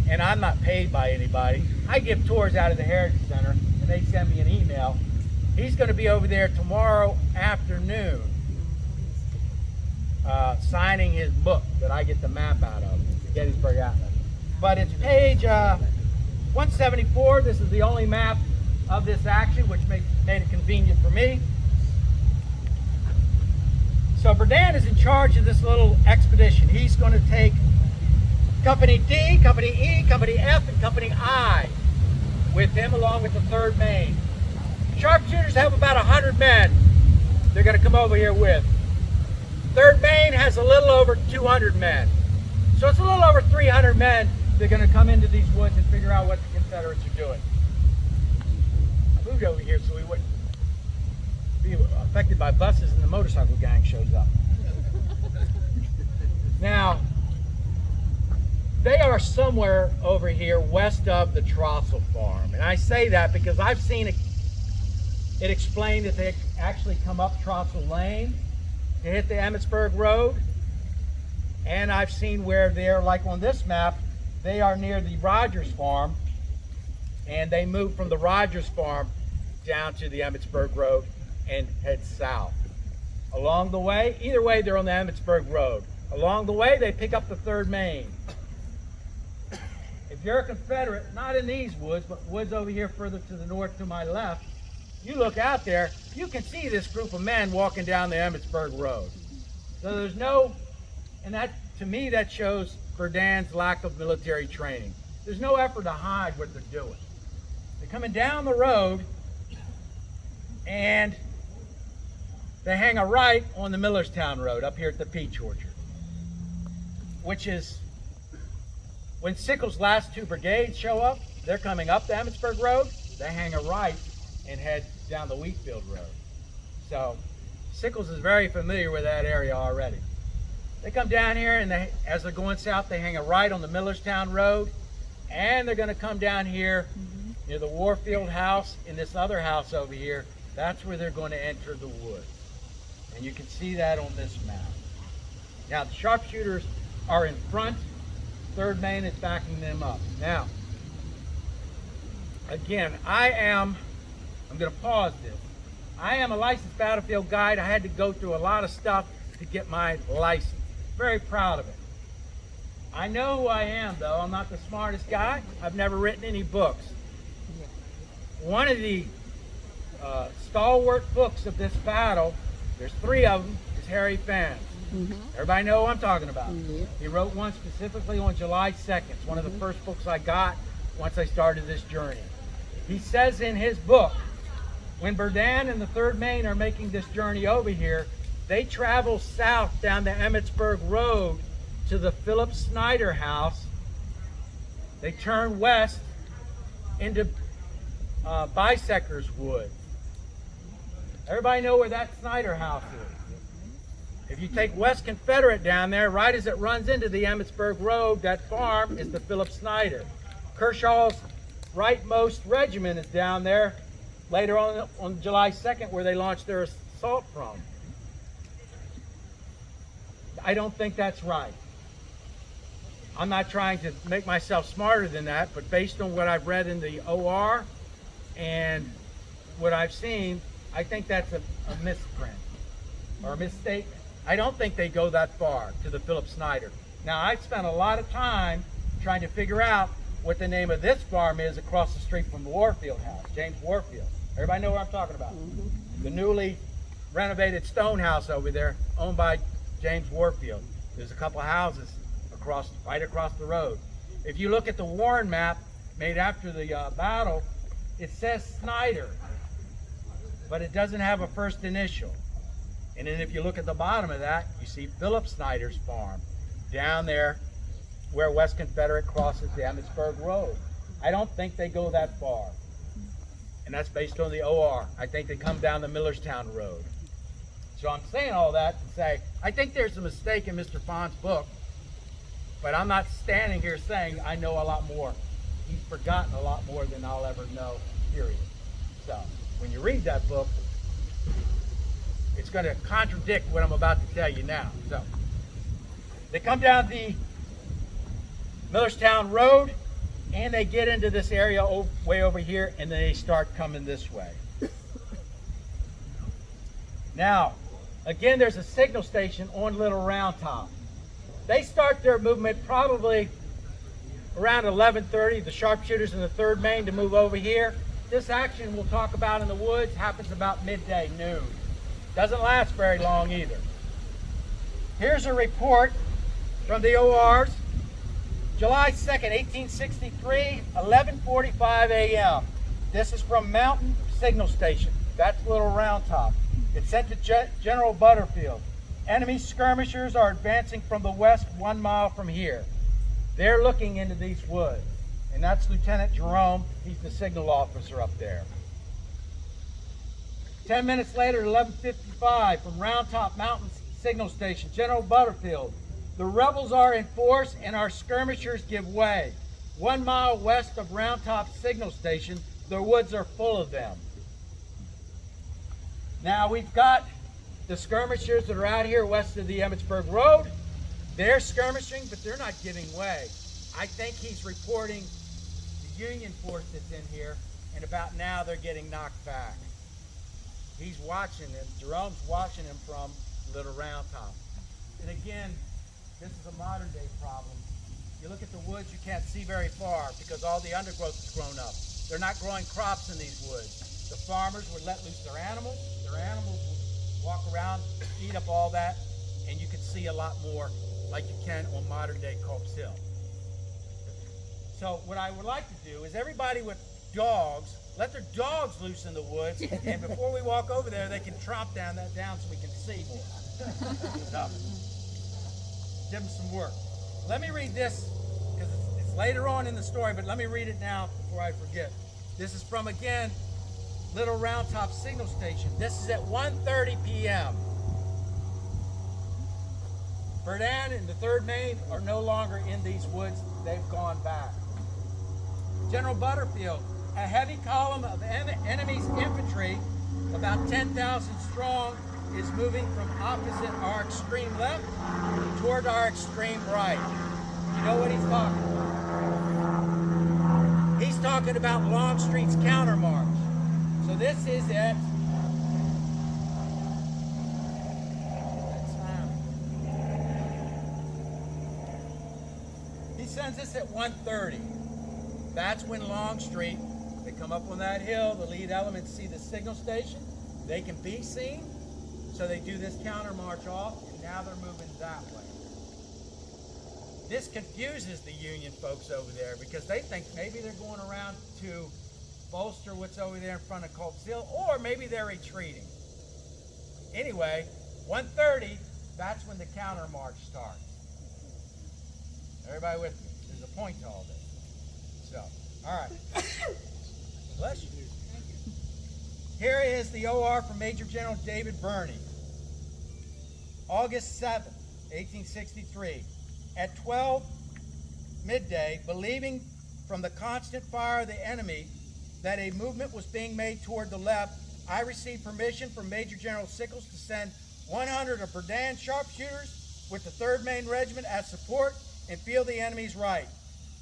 and I'm not paid by anybody. I give tours out of the Heritage Center, and they send me an email. He's going to be over there tomorrow afternoon, signing his book that I get the map out of, the Gettysburg Atlas. But it's page 174. This is the only map of this action, which made it convenient for me. So Berdan is in charge of this little expedition. He's going to take Company D, Company E, Company F, and Company I with him, along with the 3rd Maine. Sharpshooters have about 100 men they're going to come over here with. 3rd Maine has a little over 200 men. So it's a little over 300 men they're going to come into these woods and figure out what the Confederates are doing. I moved over here so we wouldn't be affected by buses and the motorcycle gang shows up. Now, they are somewhere over here west of the Trossel farm. And I say that because I've seen it explained that they actually come up Trossel Lane to hit the Emmitsburg Road. And I've seen where they're, like on this map, they are near the Rogers farm. And they move from the Rogers farm down to the Emmitsburg Road and head south. Along the way, either way, they're on the Emmitsburg Road. Along the way, they pick up the 3rd Maine. If you're a Confederate, not in these woods, but woods over here further to the north to my left, you look out there, you can see this group of men walking down the Emmitsburg Road. So there's no, and that, to me, that shows Berdan's lack of military training. There's no effort to hide what they're doing. They're coming down the road, and they hang a right on the Millerstown Road up here at the Peach Orchard, which is, when Sickles' last 2 brigades show up, they're coming up the Emmitsburg Road, they hang a right and head down the Wheatfield Road. So Sickles is very familiar with that area already. They come down here, and as they're going south, they hang a right on the Millerstown Road, and they're going to come down here near the Warfield House, in this other house over here. That's where they're going to enter the woods. And you can see that on this map. Now, the sharpshooters are in front. 3rd Maine is backing them up. Now, again, I'm going to pause this. I am a licensed battlefield guide. I had to go through a lot of stuff to get my license. Very proud of it. I know who I am, though. I'm not the smartest guy. I've never written any books. One of the stalwart books of this battle, there's 3 of them, is Harry Fann's. Everybody know who I'm talking about. He wrote one specifically on July 2nd. It's one of the first books I got once I started this journey. He says in his book, when Berdan and the 3rd Maine are making this journey over here, they travel south down the Emmitsburg Road to the Philip Snyder house. They turn west into Bisector's Wood. Everybody know where that Snyder house is? If you take West Confederate down there, right as it runs into the Emmitsburg Road, that farm is the Philip Snyder. Kershaw's rightmost regiment is down there later on July 2nd, where they launched their assault from. I don't think that's right. I'm not trying to make myself smarter than that, but based on what I've read in the OR and what I've seen, I think that's a misprint or a misstatement. I don't think they go that far to the Philip Snyder. Now, I spent a lot of time trying to figure out what the name of this farm is across the street from the Warfield house, James Warfield. Everybody know what I'm talking about? The newly renovated stone house over there, owned by James Warfield. There's a couple of houses right across the road. If you look at the Warren map made after the battle, it says Snyder, but it doesn't have a first initial. And then if you look at the bottom of that, you see Philip Snyder's farm down there where West Confederate crosses the Emmitsburg Road. I don't think they go that far. And that's based on the OR. I think they come down the Millerstown Road. So I'm saying all that to say, I think there's a mistake in Mr. Fahn's book, but I'm not standing here saying I know a lot more. He's forgotten a lot more than I'll ever know, period. So when you read that book, it's going to contradict what I'm about to tell you now. So they come down the Millerstown Road, and they get into this area way over here, and then they start coming this way. Now, again, there's a signal station on Little Round Top. They start their movement probably around 11:30, the sharpshooters in the 3rd Maine to move over here. This action we'll talk about in the woods happens about midday, noon. Doesn't last very long either. Here's a report from the ORs. July 2nd, 1863, 11:45 a.m. This is from Mountain Signal Station. That's Little Round Top. It's sent to General Butterfield. Enemy skirmishers are advancing from the west 1 mile from here. They're looking into these woods. And that's Lieutenant Jerome. He's the signal officer up there. 10 minutes later, 11:55, from Round Top Mountain Signal Station, General Butterfield. The rebels are in force and our skirmishers give way. 1 mile west of Round Top Signal Station, the woods are full of them. Now we've got the skirmishers that are out here west of the Emmitsburg Road. They're skirmishing, but they're not giving way. I think he's reporting the Union force that's in here, and about now they're getting knocked back. He's watching them. Jerome's watching him from Little Round Top. And again, this is a modern day problem. You look at the woods, you can't see very far because all the undergrowth has grown up. They're not growing crops in these woods. The farmers would let loose their animals. Their animals would walk around, eat up all that, and you could see a lot more like you can on modern day Culp's Hill. So what I would like to do is everybody with dogs, let their dogs loose in the woods, and before we walk over there, they can tromp down so we can see more. So, give them some work. Let me read this, because it's later on in the story, but let me read it now before I forget. This is from, again, Little Round Top Signal Station. This is at 1:30 p.m. Berdan and the 3rd Maine are no longer in these woods. They've gone back. General Butterfield, a heavy column of enemy's infantry, about 10,000 strong, is moving from opposite our extreme left toward our extreme right. You know what he's talking about? He's talking about Longstreet's countermarch. So this is it. sends us at 1:30. That's when Longstreet, they come up on that hill, the lead elements see the signal station, they can be seen, so they do this counter march off, and now they're moving that way. This confuses the Union folks over there because they think maybe they're going around to bolster what's over there in front of Colts Hill, or maybe they're retreating. Anyway, 1:30, that's when the counter march starts. Everybody with me? There's a point to all this. So, all right. Bless you. Here is the OR from Major General David Birney. August 7th, 1863. At 12 midday, believing from the constant fire of the enemy that a movement was being made toward the left, I received permission from Major General Sickles to send 100 of Berdan sharpshooters with the 3rd Maine Regiment as support and field the enemy's right.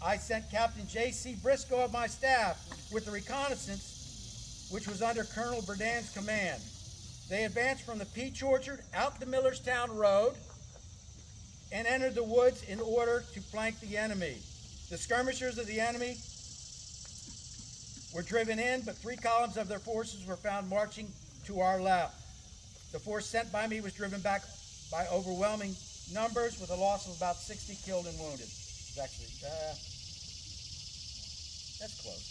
I sent Captain J.C. Briscoe of my staff with the reconnaissance, which was under Colonel Berdan's command. They advanced from the Peach Orchard out the Millerstown Road and entered the woods in order to flank the enemy. The skirmishers of the enemy were driven in, but 3 columns of their forces were found marching to our left. The force sent by me was driven back by overwhelming numbers with a loss of about 60 killed and wounded. It's actually, that's close.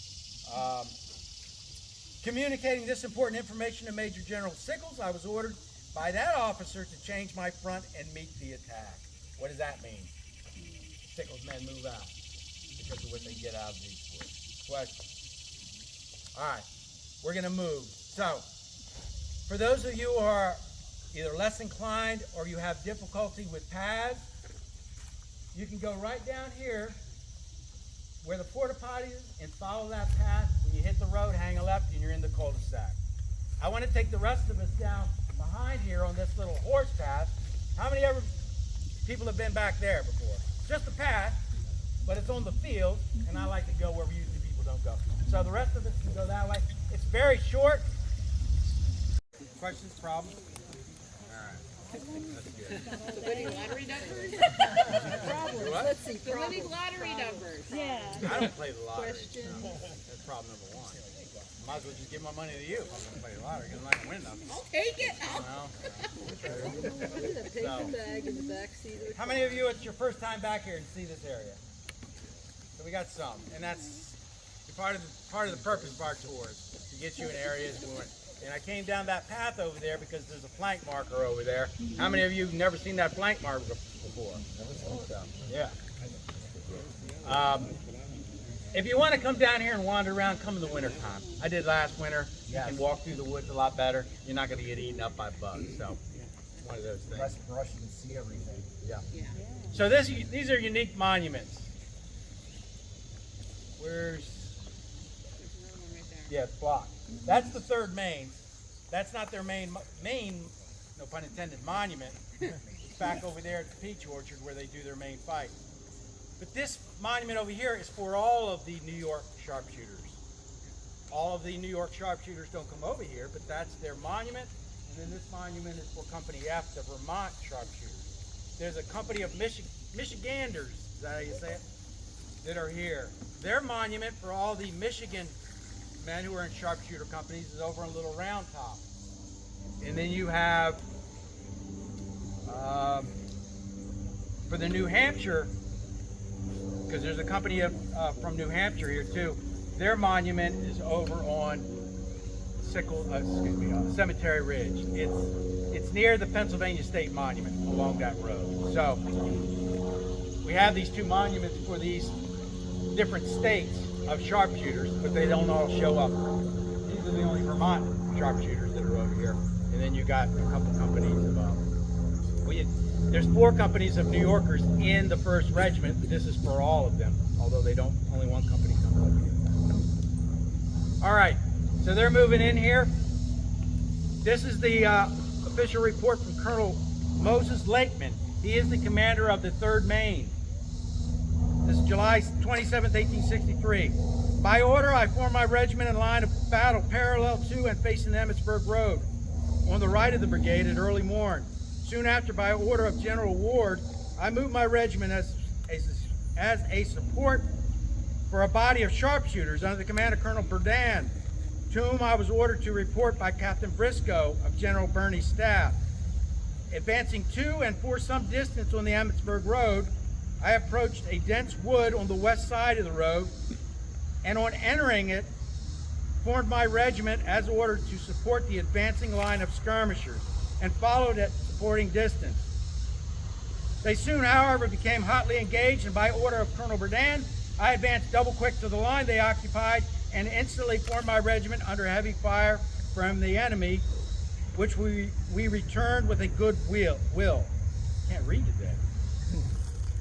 Communicating this important information to Major General Sickles, I was ordered by that officer to change my front and meet the attack. What does that mean? Sickles' men move out because of what they get out of these forts. Question. All right, we're going to move. So, for those of you who are either less inclined or you have difficulty with paths, you can go right down here where the porta potty is and follow that path. When you hit the road, hang a left and you're in the cul-de-sac. I want to take the rest of us down behind here on this little horse path. How many people have been back there before? Just a path, but it's on the field, and I like to go where usually people don't go. So the rest of us can go that way. It's very short. Questions, problems? All right. That's good. The winning lottery numbers? What? Let's see, the winning lottery numbers. Yeah. I don't play the lottery. Question. So that's problem number 1. Might as well just give my money to you if I'm going to play the lottery because I'm not going to win nothing. I'll take it. Well, Look at a paper bag in the back seat of the how many of you, it's your first time back here and see this area? So we got some, and that's part of the purpose of our tours, to get you in areas where. And I came down that path over there because there's a flank marker over there. How many of you have never seen that flank marker before? Yeah. If you want to come down here and wander around, come in the winter time. I did last winter. You can walk through the woods a lot better. You're not going to get eaten up by bugs. So, one of those things. Less brush, you can see everything. Yeah. So these are unique monuments. Where's? Yeah, it's blocked. That's the 3rd Maine. That's not their main, no pun intended, monument. It's back over there at the Peach Orchard where they do their main fight. But this monument over here is for all of the New York sharpshooters. All of the New York sharpshooters don't come over here, but that's their monument. And then this monument is for Company F, the Vermont sharpshooters. There's a company of Michiganders, is that how you say it? That are here. Their monument for all the Michigan men who are in sharpshooter companies is over in Little Round Top. And then you have, for the New Hampshire, because there's a company from New Hampshire here too, their monument is over on Cemetery Ridge. It's near the Pennsylvania State Monument along that road. So we have these 2 monuments for these different states of sharpshooters, but they don't all show up. These are the only Vermont sharpshooters that are over here. And then you got a couple companies of, there's 4 companies of New Yorkers in the 1st Regiment. This is for all of them, although only one company comes over here. All right, so they're moving in here. This is the official report from Colonel Moses Lakeman. He is the commander of the 3rd Maine. This is July 27, 1863. By order, I formed my regiment in line of battle parallel to and facing the Emmitsburg Road, on the right of the brigade at early morn. Soon after, by order of General Ward, I moved my regiment as as a support for a body of sharpshooters under the command of Colonel Berdan, to whom I was ordered to report by Captain Briscoe of General Birney's staff. Advancing to and for some distance on the Emmitsburg Road, I approached a dense wood on the west side of the road, and on entering it, formed my regiment as ordered to support the advancing line of skirmishers, and followed at supporting distance. They soon, however, became hotly engaged, and by order of Colonel Berdan, I advanced double quick to the line they occupied and instantly formed my regiment under heavy fire from the enemy, which we returned with a good will. Can't read today.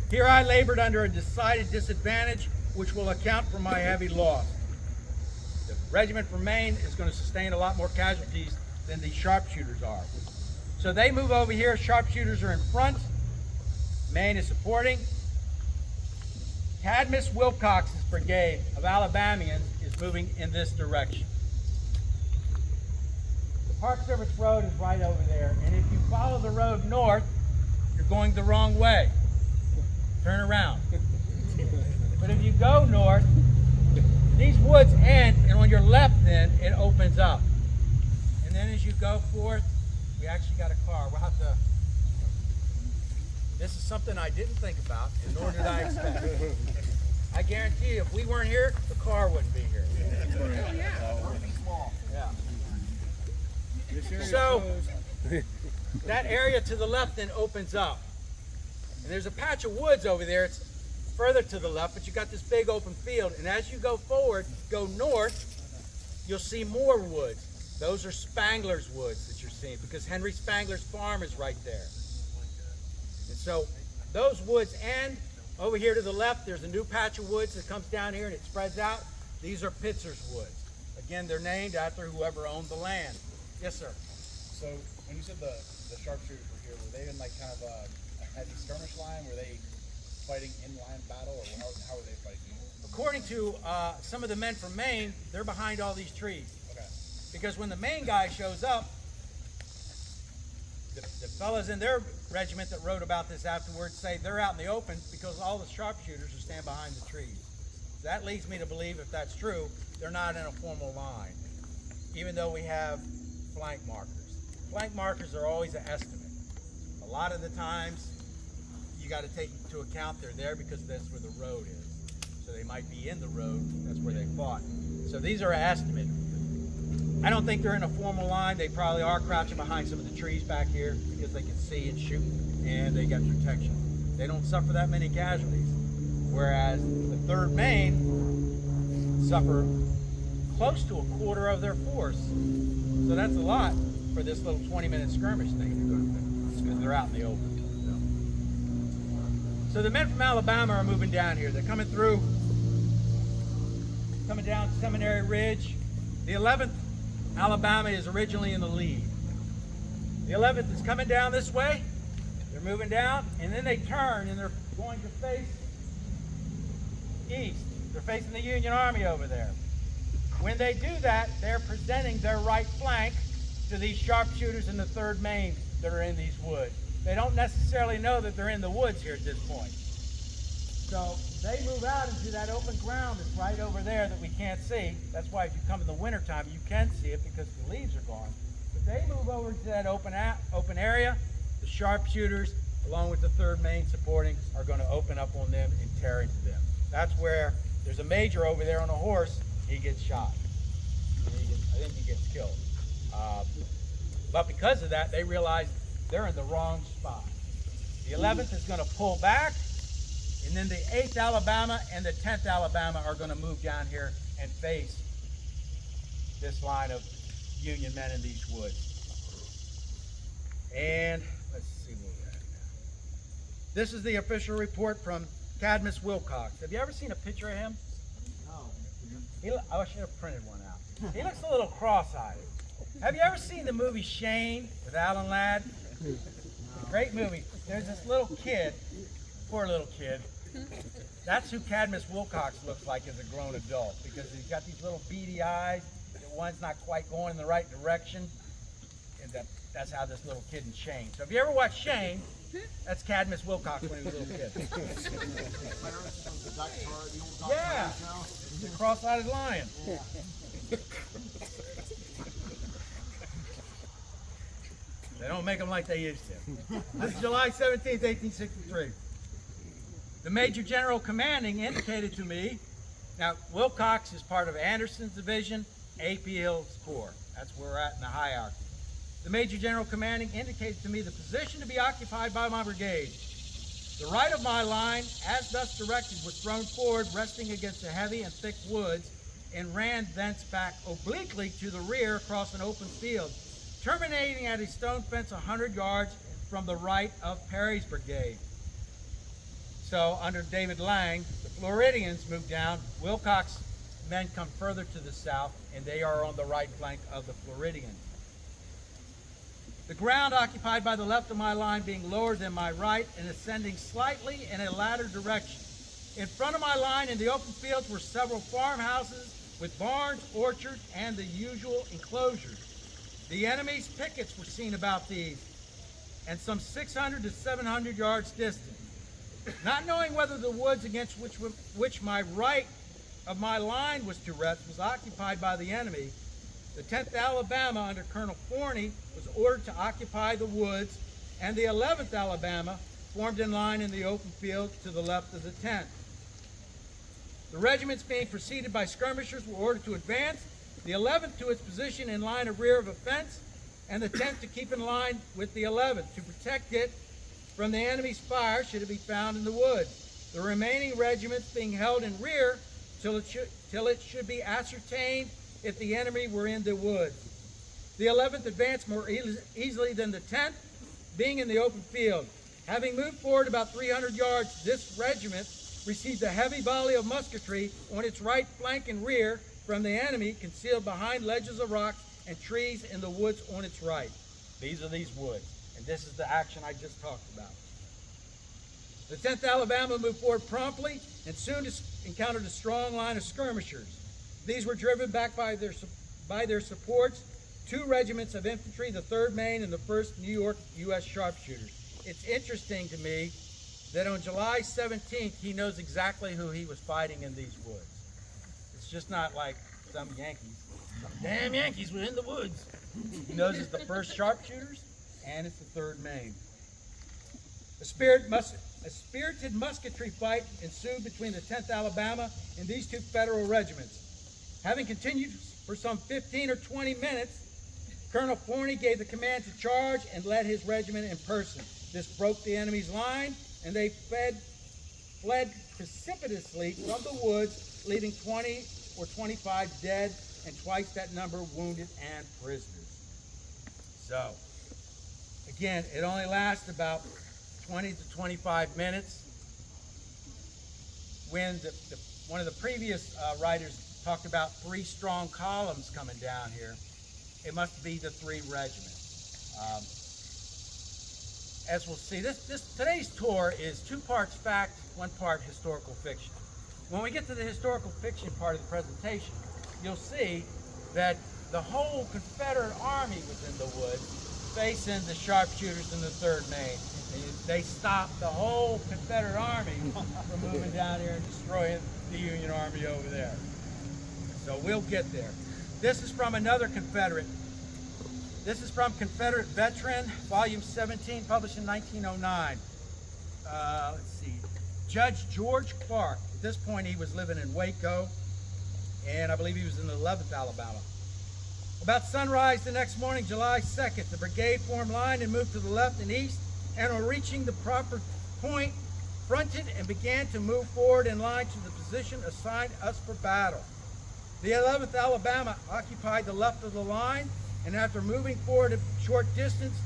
Here I labored under a decided disadvantage, which will account for my heavy loss. The regiment from Maine is going to sustain a lot more casualties than the sharpshooters are. So they move over here, sharpshooters are in front, Maine is supporting. Cadmus Wilcox's brigade of Alabamians is moving in this direction. The Park Service Road is right over there, and if you follow the road north, you're going the wrong way. Turn around. But if you go north, these woods end, and on your left then, it opens up. And then as you go forth, we actually got a car. We'll have to... This is something I didn't think about, and nor did I expect. I guarantee you, if we weren't here, the car wouldn't be here. Yeah. So, that area to the left then opens up. And there's a patch of woods over there. It's further to the left, but you got this big open field. And as you go forward, go north, you'll see more woods. Those are Spangler's woods that you're seeing, because Henry Spangler's farm is right there. And so those woods end. Over here to the left, there's a new patch of woods that comes down here and it spreads out. These are Pitzer's woods. Again, they're named after whoever owned the land. Yes, sir. So when you said the sharpshooters were here, were they in like kind of a heavy skirmish line? Were they fighting in line battle, or how were they fighting? According to some of the men from Maine, they're behind all these trees. Okay. Because when the Maine guy shows up, the fellas in their regiment that wrote about this afterwards say they're out in the open because all the sharpshooters are standing behind the trees. That leads me to believe, if that's true, they're not in a formal line, even though we have flank markers. Flank markers are always an estimate. A lot of the times, you got to take into account they're there because that's where the road is. So they might be in the road, that's where they fought. So these are an estimate. I don't think they're in a formal line. They probably are crouching behind some of the trees back here because they can see and shoot, and they got protection. They don't suffer that many casualties. Whereas the 3rd Maine suffer close to a quarter of their force. So that's a lot for this little 20-minute skirmish thing, because they're out in the open. So the men from Alabama are moving down here. They're coming through, coming down Seminary Ridge. The 11th Alabama is originally in the lead. The 11th is coming down this way. They're moving down, and then they turn, and they're going to face east. They're facing the Union Army over there. When they do that, they're presenting their right flank to these sharpshooters in the 3rd Maine that are in these woods. They don't necessarily know that they're in the woods here at this point. So they move out into that open ground that's right over there that we can't see. That's why if you come in the wintertime, you can see it because the leaves are gone. But they move over to that open area. The sharpshooters, along with the 3rd Maine supporting, are going to open up on them and tear into them. That's where there's a major over there on a horse. He gets shot. I think he gets killed. But because of that, they realize they're in the wrong spot. The 11th is going to pull back, and then the 8th Alabama and the 10th Alabama are going to move down here and face this line of Union men in these woods. And let's see where we're at now. This is the official report from Cadmus Wilcox. Have you ever seen a picture of him? No. I should have printed one out. He looks a little cross-eyed. Have you ever seen the movie Shane with Alan Ladd? Great movie. There's this little kid, poor little kid. That's who Cadmus Wilcox looks like as a grown adult, because he's got these little beady eyes. One's not quite going in the right direction, and that's how this little kid in Shane. So if you ever watch Shane, That's Cadmus Wilcox when he was a little kid. Yeah, the cross-eyed lion. They don't make them like they used to. This is July 17th, 1863. The Major General commanding indicated to me, now Wilcox is part of Anderson's division, A.P. Hill's Corps. That's where we're at in the hierarchy. The Major General commanding indicated to me the position to be occupied by my brigade. The right of my line, as thus directed, was thrown forward, resting against the heavy and thick woods, and ran thence back obliquely to the rear across an open field, terminating at a stone fence 100 yards from the right of Perry's brigade. So under David Lang, the Floridians moved down. Wilcox men come further to the south, and they are on the right flank of the Floridians. The ground occupied by the left of my line being lower than my right and ascending slightly in a latter direction. In front of my line in the open fields were several farmhouses with barns, orchards, and the usual enclosures. The enemy's pickets were seen about these, and some 600 to 700 yards distant. Not knowing whether the woods against which my right of my line was to rest was occupied by the enemy, the 10th Alabama under Colonel Forney was ordered to occupy the woods, and the 11th Alabama formed in line in the open field to the left of the 10th. The regiments being preceded by skirmishers were ordered to advance, the 11th to its position in line of rear of a fence, and the 10th to keep in line with the 11th to protect it from the enemy's fire should it be found in the woods. The remaining regiments being held in rear till it should be ascertained if the enemy were in the woods. The 11th advanced more easily than the 10th, being in the open field. Having moved forward about 300 yards, this regiment received a heavy volley of musketry on its right flank and rear from the enemy, concealed behind ledges of rocks and trees in the woods on its right. These are these woods, and this is the action I just talked about. The 10th Alabama moved forward promptly and soon encountered a strong line of skirmishers. These were driven back by their supports, 2 regiments of infantry, the 3rd Maine and the 1st New York U.S. Sharpshooters. It's interesting to me that on July 17th, he knows exactly who he was fighting in these woods. It's just not like some Yankees. Some damn Yankees were in the woods. He knows it's the 1st Sharpshooters and it's the 3rd Maine. A spirited musketry fight ensued between the 10th Alabama and these 2 Federal regiments. Having continued for some 15 or 20 minutes, Colonel Forney gave the command to charge and led his regiment in person. This broke the enemy's line, and they fled precipitously from the woods, leaving 20 or 25 dead and twice that number wounded and prisoners. So, again, it only lasts about 20 to 25 minutes. When one of the previous writers talked about 3 strong columns coming down here, it must be the 3 regiments. As we'll see, today's tour is 2 parts fact, 1 part historical fiction. When we get to the historical fiction part of the presentation, you'll see that the whole Confederate Army was in the woods facing the sharpshooters in the 3rd Maine. They stopped the whole Confederate Army from moving down here and destroying the Union Army over there. So we'll get there. This is from another Confederate. This is from Confederate Veteran, Volume 17, published in 1909. Let's see. Judge George Clark. At this point, he was living in Waco, and I believe he was in the 11th Alabama. About sunrise the next morning, July 2nd, the brigade formed line and moved to the left and east, and on reaching the proper point, fronted and began to move forward in line to the position assigned us for battle. The 11th Alabama occupied the left of the line, and after moving forward a short distance,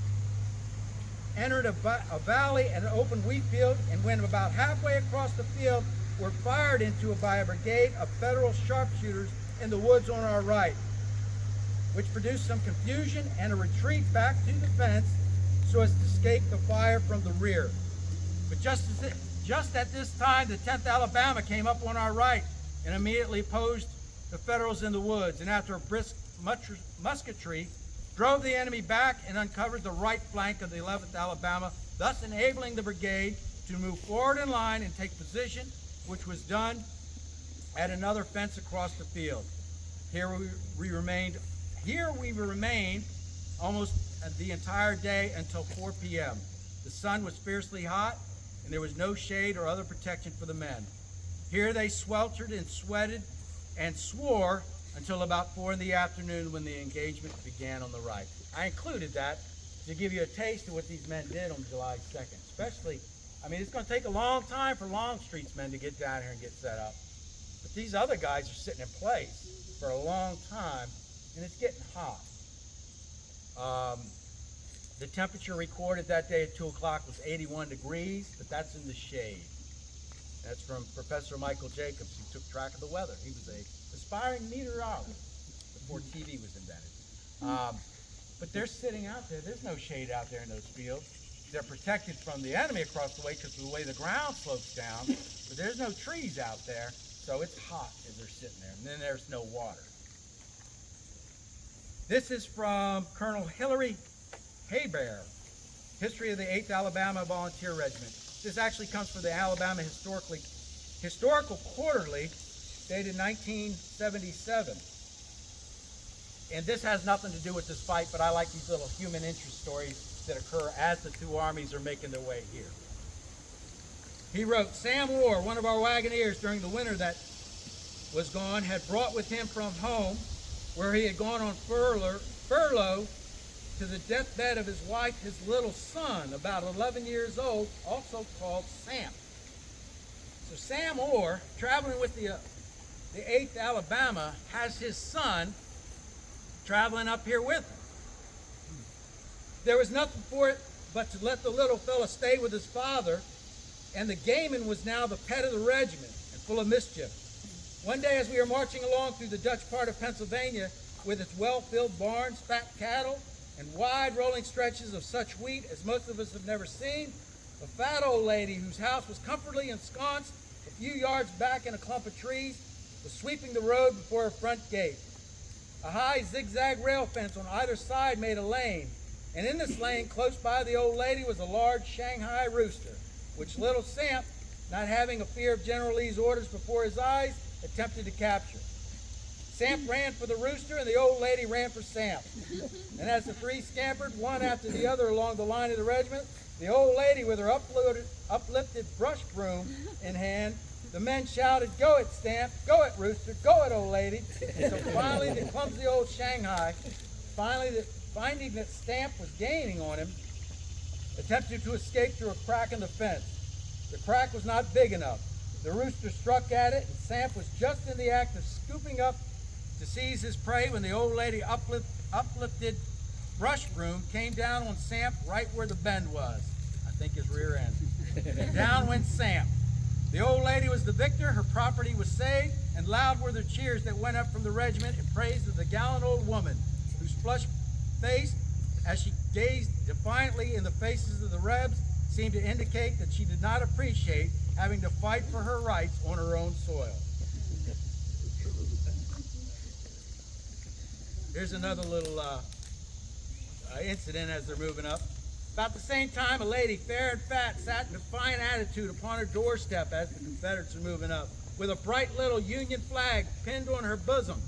entered a valley and an open wheat field, and when about halfway across the field, were fired into by a brigade of Federal sharpshooters in the woods on our right, which produced some confusion and a retreat back to the fence so as to escape the fire from the rear. But just at this time, the 10th Alabama came up on our right and immediately opposed the Federals in the woods, and after a brisk musketry, drove the enemy back and uncovered the right flank of the 11th Alabama thus enabling the brigade to move forward in line and take position, which was done at another fence across the field. Here we remained almost the entire day until 4 p.m. The sun was fiercely hot, and there was no shade or other protection for the men. Here they sweltered and sweated and swore until about 4 in the afternoon, when the engagement began on the right. I included that to give you a taste of what these men did on July 2nd. Especially, I mean, it's going to take a long time for Longstreet's men to get down here and get set up. But these other guys are sitting in place for a long time, and it's getting hot. The temperature recorded that day at 2 o'clock was 81 degrees, but that's in the shade. That's from Professor Michael Jacobs, who took track of the weather. He was an aspiring meteorologist before TV was invented. But they're sitting out there. There's no shade out there in those fields. They're protected from the enemy across the way because of the way the ground slopes down, but there's no trees out there, so it's hot as they're sitting there, and then there's no water. This is from Colonel Hillary Hebert, History of the 8th Alabama Volunteer Regiment. This actually comes from the Alabama Historical Quarterly, dated 1977. And this has nothing to do with this fight, but I like these little human interest stories that occur as the two armies are making their way here. He wrote, Sam Orr, one of our wagoneers during the winter that was gone, had brought with him from home, where he had gone on furlough, to the deathbed of his wife, his little son, about 11 years old, also called Sam. So Sam Orr, traveling with the 8th Alabama, has his son traveling up here with him. There was nothing for it but to let the little fella stay with his father, and the gamin was now the pet of the regiment and full of mischief. One day as we were marching along through the Dutch part of Pennsylvania with its well-filled barns, fat cattle, and wide rolling stretches of such wheat as most of us have never seen, a fat old lady whose house was comfortably ensconced a few yards back in a clump of trees was sweeping the road before her front gate. A high zigzag rail fence on either side made a lane, and in this lane close by the old lady was a large Shanghai rooster, which little Samp, not having a fear of General Lee's orders before his eyes, attempted to capture. Samp ran for the rooster, and the old lady ran for Samp. And as the three scampered, one after the other along the line of the regiment, the old lady with her uplifted brush broom in hand, the men shouted, "Go it, Samp! Go it, rooster! Go it, old lady!" And so finally, the clumsy old Shanghai, finding that Samp was gaining on him, attempted to escape through a crack in the fence. The crack was not big enough. The rooster struck at it, and Samp was just in the act of scooping up to seize his prey when the old lady uplifted brush broom came down on Samp right where the bend was. I think his rear end. Down went Samp. The old lady was the victor, her property was saved, and loud were the cheers that went up from the regiment in praise of the gallant old woman, whose flushed face, as she gazed defiantly in the faces of the Rebs, seemed to indicate that she did not appreciate having to fight for her rights on her own soil. Here's another little incident as they're moving up. About the same time, a lady, fair and fat, sat in a fine attitude upon her doorstep as the Confederates are moving up, with a bright little Union flag pinned on her bosom.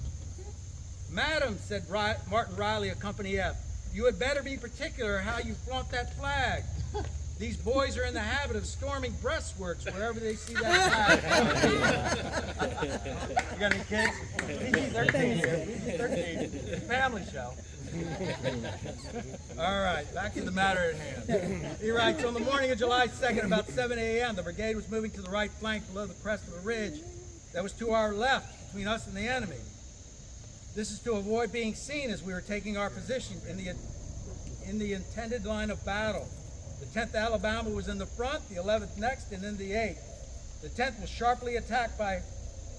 "Madam," said Martin Riley of Company F, "you had better be particular how you flaunt that flag. These boys are in the habit of storming breastworks wherever they see that flag." You got any kids? PG-13 here. PG-13. Family show. All right, back to the matter at hand. He writes, on the morning of July 2nd, about 7 a.m., the brigade was moving to the right flank below the crest of a ridge that was to our left between us and the enemy. This is to avoid being seen as we were taking our position in the intended line of battle. The 10th Alabama was in the front, the 11th next, and then the 8th. The 10th was sharply attacked by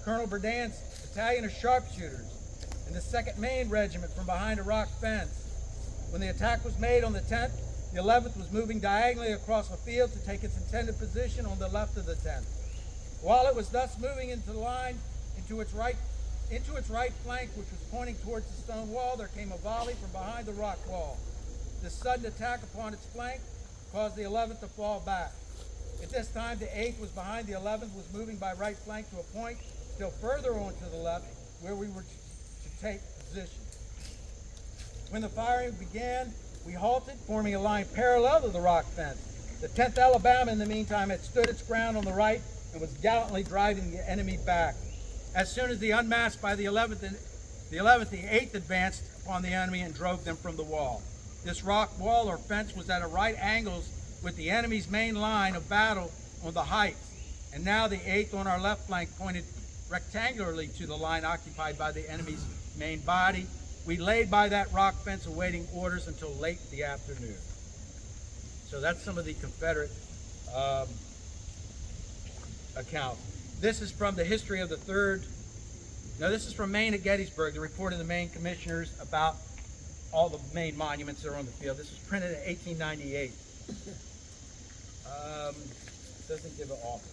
Colonel Berdan's battalion of sharpshooters and the 2nd Maine Regiment from behind a rock fence. When the attack was made on the 10th, the 11th was moving diagonally across the field to take its intended position on the left of the 10th. While it was thus moving into the line, into its right flank, which was pointing towards the stone wall, there came a volley from behind the rock wall. This sudden attack upon its flank caused the 11th to fall back. At this time, the 8th was behind the 11th, was moving by right flank to a point still further on to the left, where we were to take position. When the firing began, we halted, forming a line parallel to the rock fence. The 10th Alabama, in the meantime, had stood its ground on the right and was gallantly driving the enemy back. As soon as the unmasked by the 11th, the 8th advanced upon the enemy and drove them from the wall. This rock wall or fence was at right angles with the enemy's main line of battle on the heights, and now the 8th on our left flank pointed rectangularly to the line occupied by the enemy's main body. We laid by that rock fence awaiting orders until late in the afternoon. So that's some of the Confederate accounts. This is from the history of the 3rd. Now this is from Maine at Gettysburg, the report of the Maine commissioners about all the Maine monuments that are on the field. This was printed in 1898. Doesn't give an author.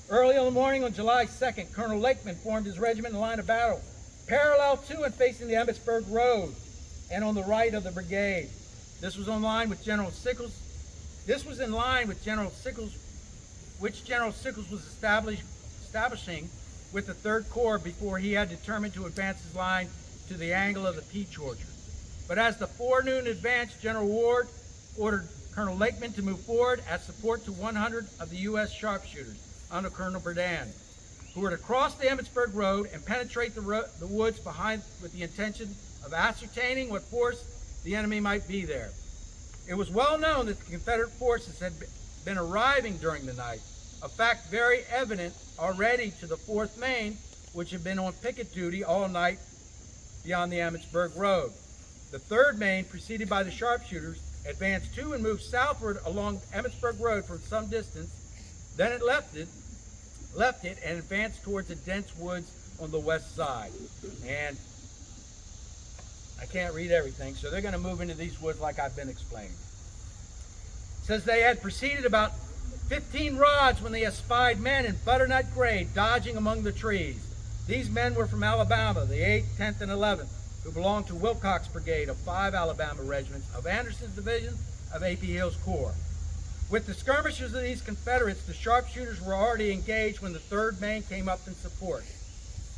Early in the morning on July 2nd, Colonel Lakeman formed his regiment in line of battle, parallel to and facing the Gettysburg Road, and on the right of the brigade. This was in line with General Sickles. This was in line with General Sickles, which General Sickles was establishing with the 3rd Corps before he had determined to advance his line to the angle of the Peach Orchard. But as the forenoon advanced, General Ward ordered Colonel Lakeman to move forward as support to 100 of the U.S. sharpshooters under Colonel Berdan, who were to cross the Emmitsburg Road and penetrate the woods behind with the intention of ascertaining what force the enemy might be there. It was well known that the Confederate forces had been arriving during the night, a fact very evident already to the 4th Maine, which had been on picket duty all night beyond the Emmitsburg Road. The 3rd Maine, preceded by the sharpshooters, advanced to and moved southward along Emmitsburg Road for some distance. Then it left it and advanced towards the dense woods on the west side. And I can't read everything, so they're going to move into these woods like I've been explaining. It says they had proceeded about 15 rods when they espied men in butternut gray dodging among the trees. These men were from Alabama, the 8th, 10th, and 11th, who belonged to Wilcox's brigade of 5 Alabama regiments of Anderson's division of A.P. Hill's Corps. With the skirmishers of these Confederates, the sharpshooters were already engaged when the 3rd Maine came up in support.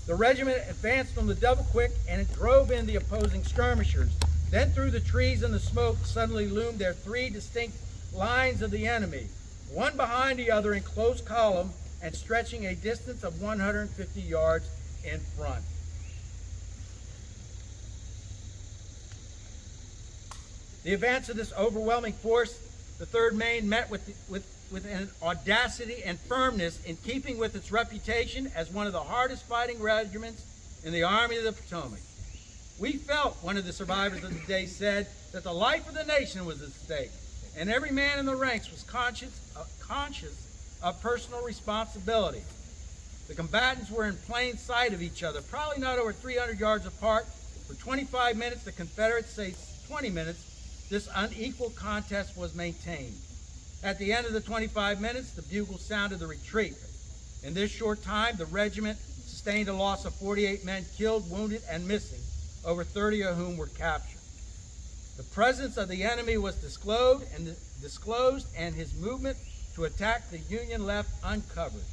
The regiment advanced on the double quick and it drove in the opposing skirmishers. Then through the trees and the smoke suddenly loomed their 3 distinct lines of the enemy, one behind the other in close column and stretching a distance of 150 yards in front. The advance of this overwhelming force, the 3rd Maine met with an audacity and firmness in keeping with its reputation as one of the hardest fighting regiments in the Army of the Potomac. We felt, one of the survivors of the day said, that the life of the nation was at stake, and every man in the ranks was conscious of personal responsibility. The combatants were in plain sight of each other, probably not over 300 yards apart. For 25 minutes, the Confederates say 20 minutes, this unequal contest was maintained. At the end of the 25 minutes, the bugle sounded the retreat. In this short time, the regiment sustained a loss of 48 men killed, wounded, and missing, over 30 of whom were captured. The presence of the enemy was disclosed and his movement to attack the Union left uncovered.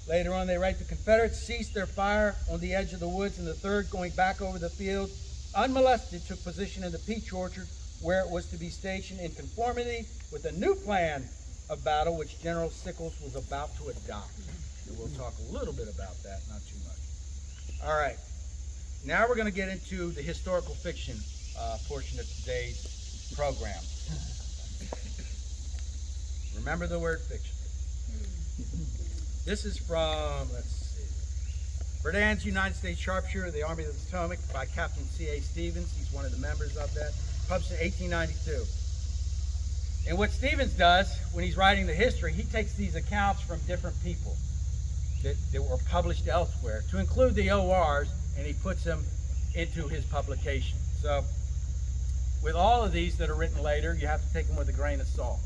Later on, they write, the Confederates ceased their fire on the edge of the woods, and the 3rd, going back over the field, unmolested, took position in the Peach Orchard, where it was to be stationed in conformity with a new plan of battle which General Sickles was about to adopt. And we'll talk a little bit about that, not too much. All right, now we're going to get into the historical fiction portion of today's program. Remember the word fiction. This is from, let's see, Berdan's United States Sharpshooter, the Army of the Potomac, by Captain C.A. Stevens. He's one of the members of that. Published in 1892. And what Stevens does when he's writing the history, he takes these accounts from different people that were published elsewhere to include the ORs, and he puts them into his publication. So with all of these that are written later, you have to take them with a grain of salt.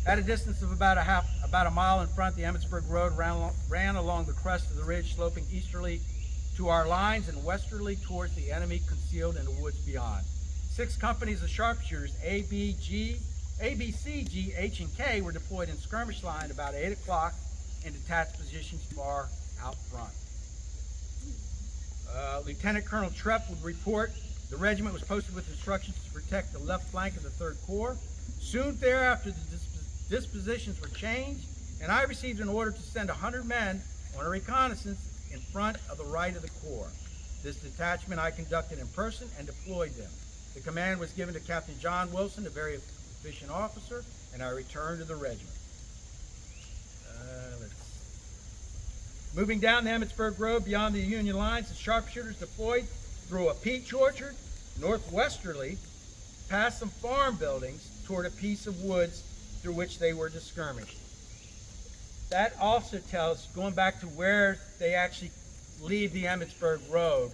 At a distance of about a mile in front, the Emmitsburg Road ran along the crest of the ridge, sloping easterly to our lines and westerly towards the enemy concealed in the woods beyond. 6 companies of sharpshooters, A, B, C, G, H, and K, were deployed in skirmish line about 8 o'clock in detached positions far out front. Lieutenant Colonel Trepp would report the regiment was posted with instructions to protect the left flank of the 3rd Corps. Soon thereafter, the dispositions were changed, and I received an order to send 100 men on a reconnaissance in front of the right of the Corps. This detachment I conducted in person and deployed them. The command was given to Captain John Wilson, a very efficient officer, and I returned to the regiment. Moving down the Emmitsburg Road beyond the Union lines, the sharpshooters deployed through a peach orchard, northwesterly, past some farm buildings, toward a piece of woods through which they were to skirmish. That also tells, going back to where they actually leave the Emmitsburg Road,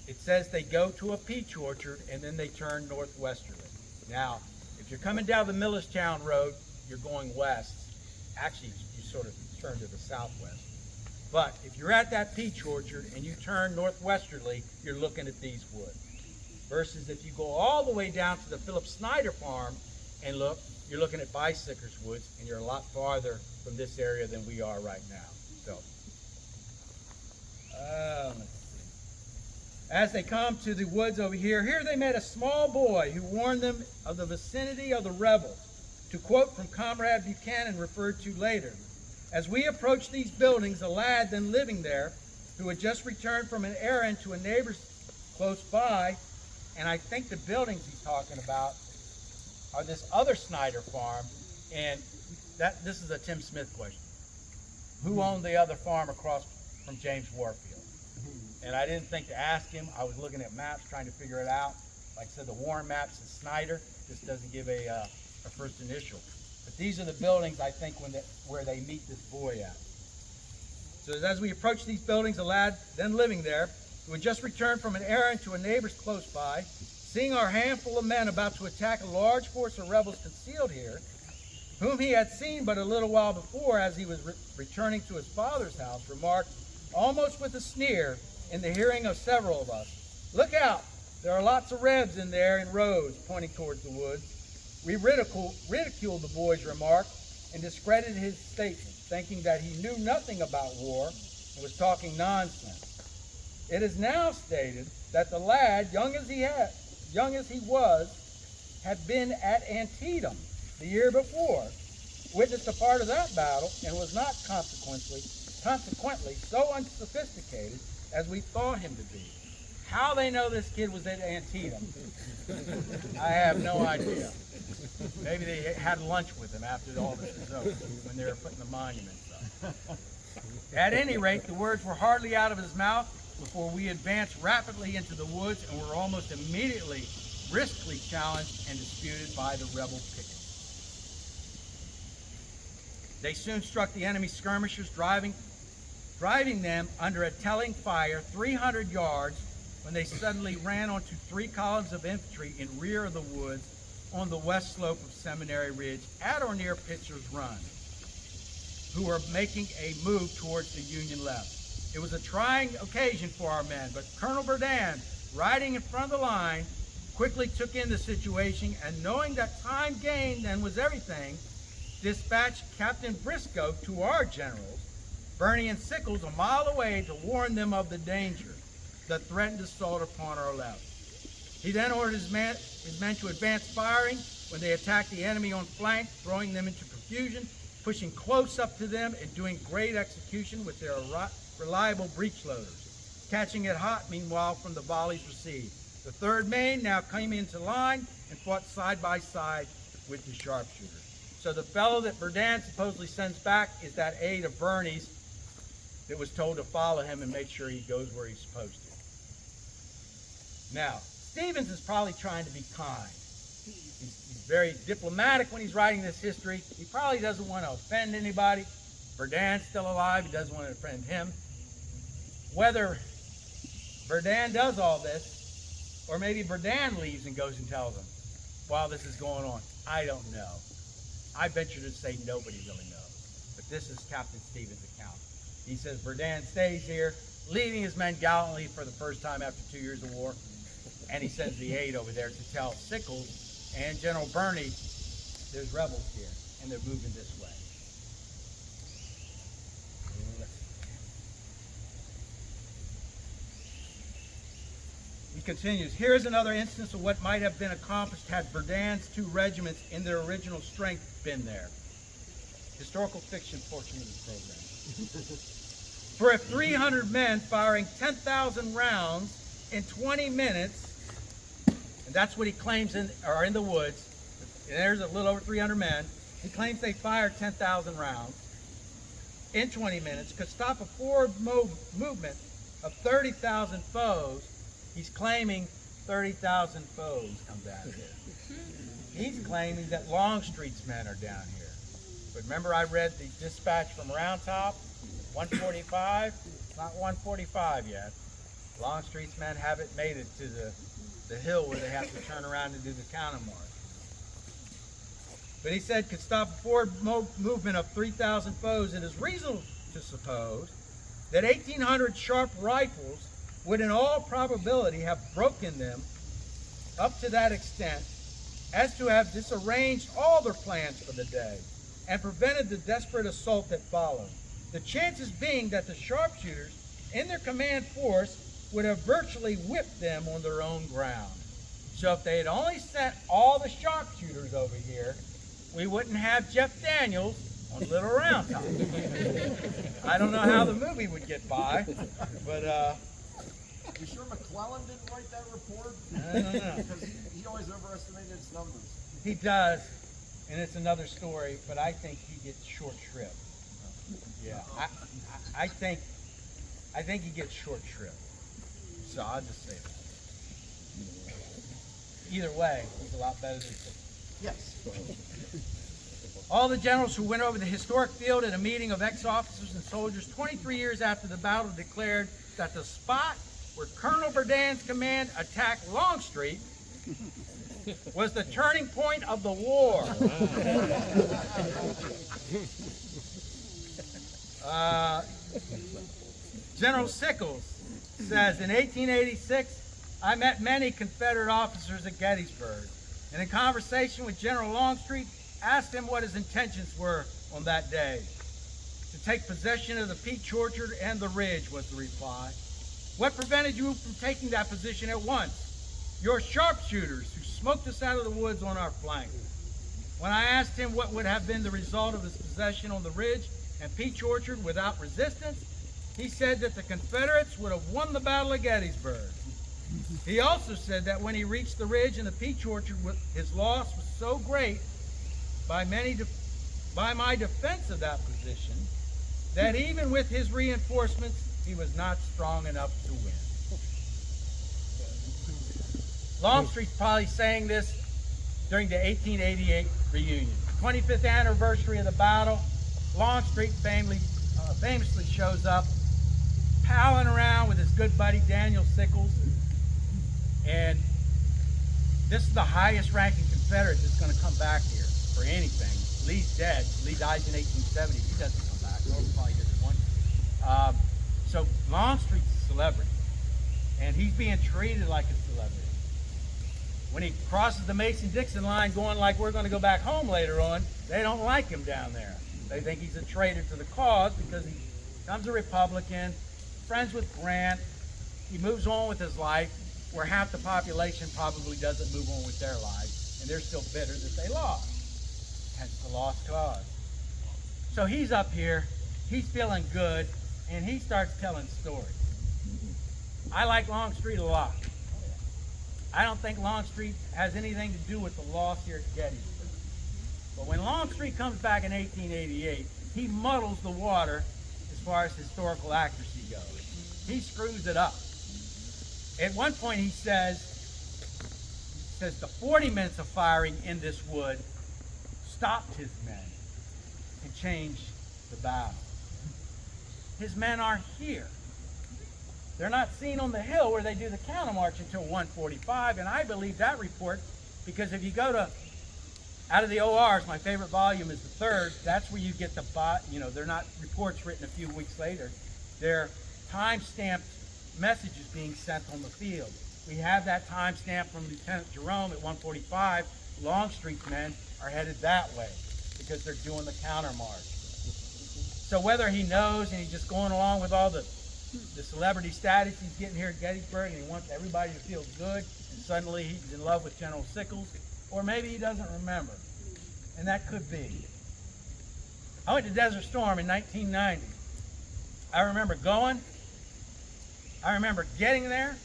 it says they go to a peach orchard and then they turn northwesterly. Now, if you're coming down the Millerstown Road, you're going west. Actually, you sort of turn to the southwest. But if you're at that peach orchard and you turn northwesterly, you're looking at these woods. Versus if you go all the way down to the Philip Snyder farm and look, you're looking at Bicycler's Woods, and you're a lot farther from this area than we are right now. So, let's see. As they come to the woods over here, they met a small boy who warned them of the vicinity of the rebels. To quote from Comrade Buchanan, referred to later, as we approached these buildings, a lad then living there, who had just returned from an errand to a neighbor's close by, and I think the buildings he's talking about are this other Snyder farm, and this is a Tim Smith question. Who owned the other farm across from James Warfield? And I didn't think to ask him. I was looking at maps trying to figure it out. Like I said, the Warren maps is Snyder. This doesn't give a first initial. But these are the buildings, I think, where they meet this boy at. So as we approach these buildings, a lad then living there, who had just returned from an errand to a neighbor's close by, seeing our handful of men about to attack a large force of rebels concealed here, whom he had seen but a little while before as he was returning to his father's house, remarked, almost with a sneer, in the hearing of several of us, "Look out, there are lots of Rebs in there in rows," pointing towards the woods. We ridiculed the boy's remark and discredited his statement, thinking that he knew nothing about war and was talking nonsense. It is now stated that the lad, young as he was, had been at Antietam the year before, witnessed a part of that battle, and was not consequently so unsophisticated as we thought him to be. How they know this kid was at Antietam, I have no idea. Maybe they had lunch with him after all this was over, when they were putting the monuments up. At any rate, the words were hardly out of his mouth before we advanced rapidly into the woods and were almost immediately briskly challenged and disputed by the rebel pickets. They soon struck the enemy skirmishers, driving them under a telling fire 300 yards when they suddenly ran onto 3 columns of infantry in rear of the woods on the west slope of Seminary Ridge at or near Pitzer's Run, who were making a move towards the Union left. It was a trying occasion for our men, but Colonel Berdan, riding in front of the line, quickly took in the situation, and knowing that time gained then was everything, dispatched Captain Briscoe to our generals, Birney and Sickles, a mile away, to warn them of the danger that threatened assault upon our left. He then ordered his men to advance firing when they attacked the enemy on flank, throwing them into confusion, pushing close up to them, and doing great execution with their reliable breech loaders, catching it hot meanwhile from the volleys received. The 3rd Maine now came into line and fought side by side with the sharpshooters. So the fellow that Berdan supposedly sends back is that aide of Birney's that was told to follow him and make sure he goes where he's supposed to. Now, Stevens is probably trying to be kind. He's very diplomatic when he's writing this history. He probably doesn't want to offend anybody. Berdan's still alive. He doesn't want to offend him. Whether Berdan does all this, or maybe Berdan leaves and goes and tells them while this is going on, I don't know. I venture to say nobody really knows. But this is Captain Stevens' account. He says Berdan stays here, leading his men gallantly for the first time after 2 years of war, and he sends the aide over there to tell Sickles and General Birney there's rebels here, and they're moving this way. He continues, here's another instance of what might have been accomplished had Berdan's 2 regiments in their original strength been there. Historical fiction portion of the program. For if 300 men firing 10,000 rounds in 20 minutes, and that's what he claims are in the woods, and there's a little over 300 men, he claims they fired 10,000 rounds in 20 minutes, could stop a forward movement of 30,000 foes. He's claiming 30,000 foes come down here. He's claiming that Longstreet's men are down here. But remember I read the dispatch from Round Top, 145? It's not 145 yet. Longstreet's men haven't made it to the hill where they have to turn around and do the countermarch. But he said could stop a forward movement of 3,000 foes. It is reasonable to suppose that 1,800 sharp rifles would in all probability have broken them up to that extent as to have disarranged all their plans for the day and prevented the desperate assault that followed. The chances being that the sharpshooters in their command force would have virtually whipped them on their own ground. So if they had only sent all the sharpshooters over here, we wouldn't have Jeff Daniels on Little Round Top. I don't know how the movie would get by, but You sure McClellan didn't write that report? I don't know. Because he always overestimated its numbers. He does, and it's another story, but I think he gets short shrift. Yeah, I think he gets short shrift. So I'll just say that. Either way, he's a lot better than Pitzer. Yes. All the generals who went over the historic field at a meeting of ex-officers and soldiers 23 years after the battle declared that the spot where Colonel Berdan's command attacked Longstreet was the turning point of the war. General Sickles says, in 1886, I met many Confederate officers at Gettysburg, and in conversation with General Longstreet, asked him what his intentions were on that day. To take possession of the Peach Orchard and the Ridge, was the reply. What prevented you from taking that position at once? Your sharpshooters who smoked us out of the woods on our flank. When I asked him what would have been the result of his possession on the Ridge and Peach Orchard without resistance, he said that the Confederates would have won the Battle of Gettysburg. He also said that when he reached the Ridge and the Peach Orchard, his loss was so great by my defense of that position that even with his reinforcements, he was not strong enough to win. Longstreet's probably saying this during the 1888 reunion. 25th anniversary of the battle, Longstreet famously shows up, palling around with his good buddy Daniel Sickles, and this is the highest ranking Confederate that's going to come back here for anything. Lee's dead. Lee dies in 1870. He doesn't come back. He'll probably get one. So Longstreet's a celebrity, and he's being treated like a celebrity. When he crosses the Mason-Dixon line going like we're going to go back home later on, they don't like him down there. They think he's a traitor to the cause because he becomes a Republican, friends with Grant. He moves on with his life, where half the population probably doesn't move on with their lives, and they're still bitter that they lost. Hence the lost cause. So he's up here, he's feeling good, and he starts telling stories. I like Longstreet a lot. I don't think Longstreet has anything to do with the loss here at Gettysburg. But when Longstreet comes back in 1888, he muddles the water as far as historical accuracy goes. He screws it up. At one point he says the 40 minutes of firing in this wood stopped his men and changed the battle. His men are here. They're not seen on the hill where they do the countermarch until 1:45, and I believe that report because if you go to, out of the ORs, my favorite volume is the third, that's where you get the, they're not reports written a few weeks later. They're time-stamped messages being sent on the field. We have that timestamp from Lieutenant Jerome at 1:45. Longstreet's men are headed that way because they're doing the countermarch. So whether he knows and he's just going along with all the celebrity status he's getting here at Gettysburg and he wants everybody to feel good and suddenly he's in love with General Sickles, or maybe he doesn't remember, and that could be. I went to Desert Storm in 1990. I remember going, I remember getting there,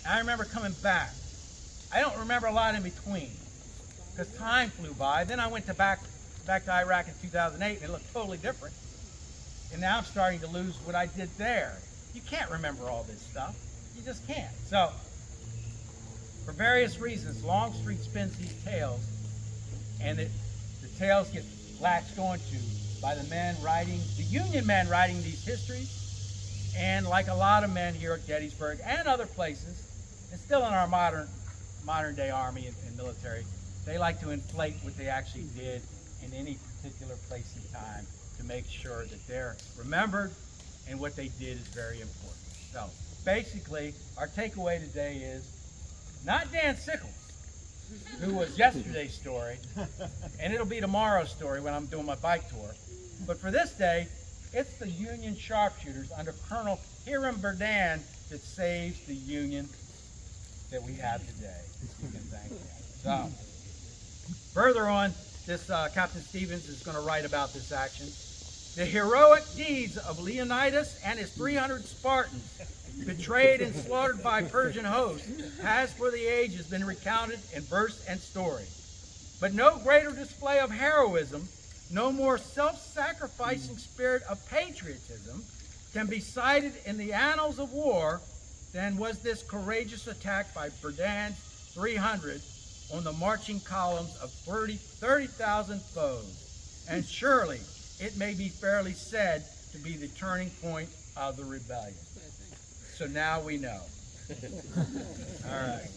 I remember coming back. I don't remember a lot in between because time flew by. Then I went back to Iraq in 2008 and it looked totally different. And now I'm starting to lose what I did there. You can't remember all this stuff. You just can't. So, for various reasons, Longstreet spins these tales, and the tales get latched onto by the men writing, the Union men writing these histories, and like a lot of men here at Gettysburg and other places, and still in our modern day army and military, they like to inflate what they actually did in any particular place and time to make sure that they're remembered and what they did is very important. So basically, our takeaway today is not Dan Sickles, who was yesterday's story, and it'll be tomorrow's story when I'm doing my bike tour. But for this day, it's the Union sharpshooters under Colonel Hiram Berdan that saves the Union that we have today. You can thank him. So, further on, this Captain Stevens is going to write about this action. The heroic deeds of Leonidas and his 300 Spartans, betrayed and slaughtered by Persian hosts, has for the ages been recounted in verse and story. But no greater display of heroism, no more self-sacrificing spirit of patriotism can be cited in the annals of war than was this courageous attack by Berdan's 300 on the marching columns of 30,000 foes. And surely it may be fairly said to be the turning point of the rebellion. So now we know. All right.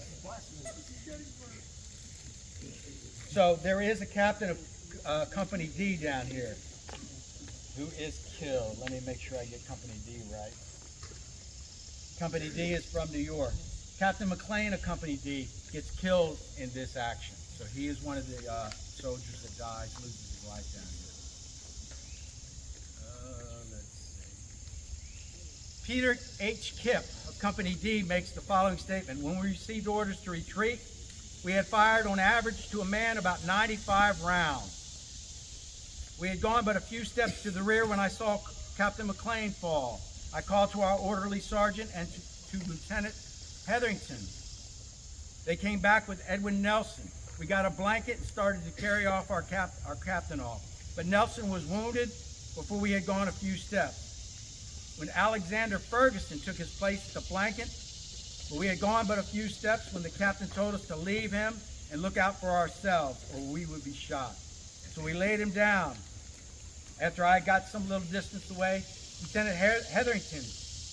So there is a captain of Company D down here who is killed. Let me make sure I get Company D right. Company D is from New York. Captain McLean of Company D gets killed in this action. So he is one of the soldiers that dies, loses his life down here. Let's see. Peter H. Kipp of Company D makes the following statement. When we received orders to retreat, we had fired on average to a man about 95 rounds. We had gone but a few steps to the rear when I saw Captain McLean fall. I called to our orderly sergeant and to Lieutenant Hetherington. They came back with Edwin Nelson. We got a blanket and started to carry off our captain off. But Nelson was wounded before we had gone a few steps. When Alexander Ferguson took his place at the blanket, we had gone but a few steps when the captain told us to leave him and look out for ourselves or we would be shot. So we laid him down. After I got some little distance away, Lieutenant Hetherington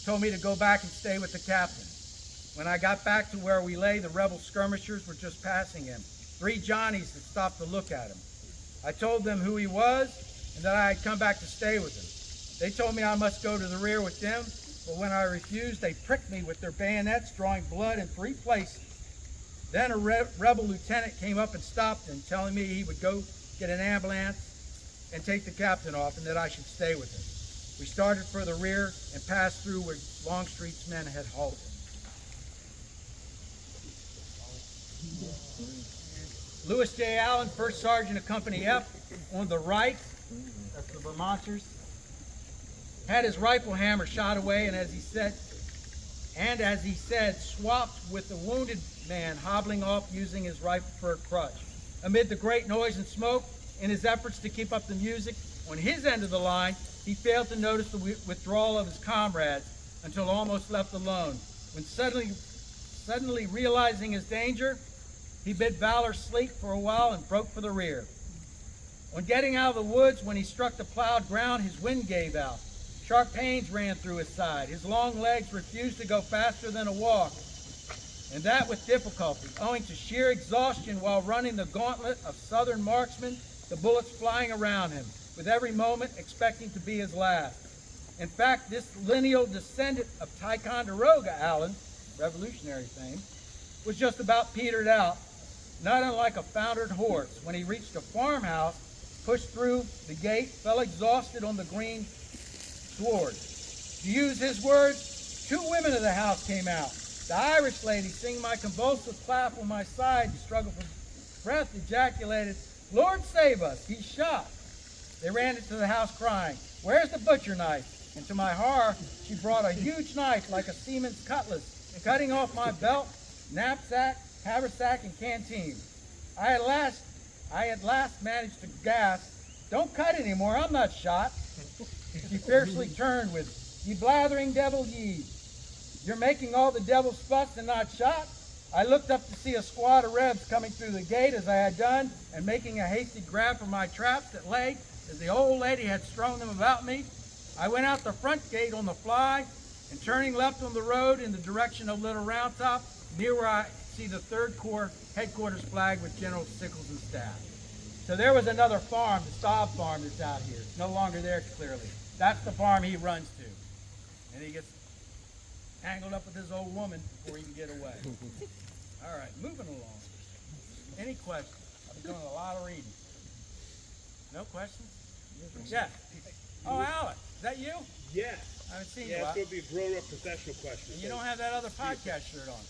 told me to go back and stay with the captain. When I got back to where we lay, the rebel skirmishers were just passing him. 3 Johnnies had stopped to look at him. I told them who he was and that I had come back to stay with him. They told me I must go to the rear with them, but when I refused, they pricked me with their bayonets, drawing blood in 3 places. Then a rebel lieutenant came up and stopped him, telling me he would go get an ambulance and take the captain off and that I should stay with him. We started for the rear and passed through where Longstreet's men had halted. Lewis J. Allen, First Sergeant of Company F, on the right, that's the Vermonters, had his rifle hammer shot away, and as he said, swapped with the wounded man hobbling off using his rifle for a crutch. Amid the great noise and smoke, in his efforts to keep up the music, on his end of the line, he failed to notice the withdrawal of his comrades until almost left alone. When suddenly realizing his danger, he bid valor sleep for a while and broke for the rear. On getting out of the woods, when he struck the plowed ground, his wind gave out. Sharp pains ran through his side. His long legs refused to go faster than a walk, and that with difficulty, owing to sheer exhaustion while running the gauntlet of Southern marksmen, the bullets flying around him, with every moment expecting to be his last. In fact, this lineal descendant of Ticonderoga, Allen, Revolutionary fame, was just about petered out, not unlike a foundered horse when he reached a farmhouse, pushed through the gate, fell exhausted on the green sward. To use his words, 2 women of the house came out. The Irish lady, seeing my convulsive clap on my side and struggle for breath, ejaculated, "Lord save us, he's shot." They ran into the house crying, "Where's the butcher knife?" And to my horror, she brought a huge knife like a seaman's cutlass, cutting off my belt, knapsack, haversack, and canteen. I at last managed to gasp, "Don't cut anymore, I'm not shot." She fiercely turned with, "Ye blathering devil ye, you're making all the devil's fuss and not shot?" I looked up to see a squad of Rebs coming through the gate as I had done, and making a hasty grab for my traps that lay as the old lady had strewn them about me. I went out the front gate on the fly, and turning left on the road in the direction of Little Round Top, near where I see the 3rd Corps headquarters flag with General Sickles and staff. So there was another farm, the Staub farm that's out here. It's no longer there, clearly. That's the farm he runs to. And he gets tangled up with his old woman before he can get away. All right, moving along. Any questions? I've been doing a lot of reading. No questions? Yeah. Oh, Alex, is that you? Yes. I haven't seen you. Yeah, it's going to be a grown-up professional question. And you don't have that other podcast shirt on.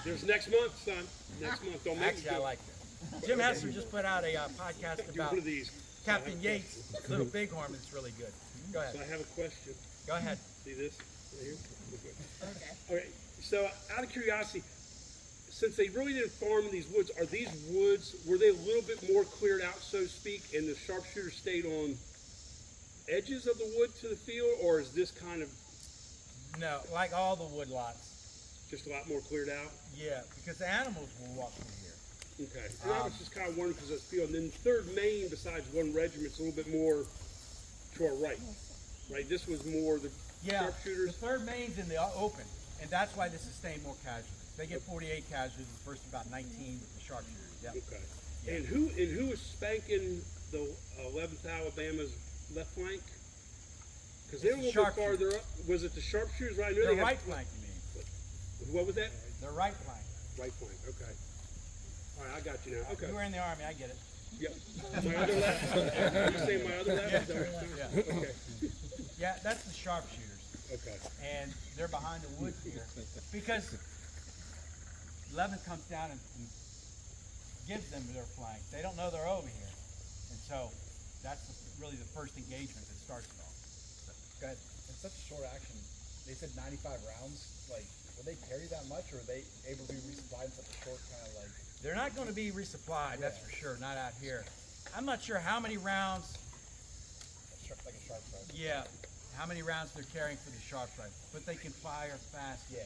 There's next month, son. Next month. Don't make Actually, I like that. Jim Hester just put out a podcast Do about one of these. Captain Yates' Little Bighorn. It's really good. Go So I ahead. have a question. Go ahead. See this right here? Okay. So out of curiosity, since they really didn't farm in these woods, are these woods, were they a little bit more cleared out, so to speak, and the sharpshooter stayed on edges of the wood to the field, or is this kind of No, like all the wood lots. just a lot more cleared out? Yeah, because the animals will walk through here. Okay. And I was just kind of wondering because this field, and then 3rd Maine, besides 1 regiment, is a little bit more to our right. Right? This was more the Yeah, sharpshooters. the 3rd Maine's in the open, and that's why they sustain more casualties. They get 48 casualties versus about 19 with the sharpshooters. Yep. Okay. Yeah. And who was spanking the 11th Alabama's left flank? Because they were a It's little the bit farther up. Was it the sharpshooters? Right. I know Their they right had, flank, you mean? What was that? Their right flank. Right flank. Okay. All right, I got you now. Okay. You were in the Army, I get it. Yep. My other left. You're saying my other left? Yeah. Is that what you're saying? Yeah. Okay. Yeah, that's the sharpshooters. Okay. And they're behind the woods here. Because 11th comes down and gives them their flank. They don't know they're over here. And so that's really the first engagement that starts it off. So, go ahead. In such a short action, they said 95 rounds. Like, will they carry that much, or are they able to be resupplied in such a short kind of like? They're not going to be resupplied, that's for sure, not out here. I'm not sure how many rounds, Like a sharp rifle. yeah, how many rounds they're carrying for the sharp rifle, but they can fire fast. Yeah.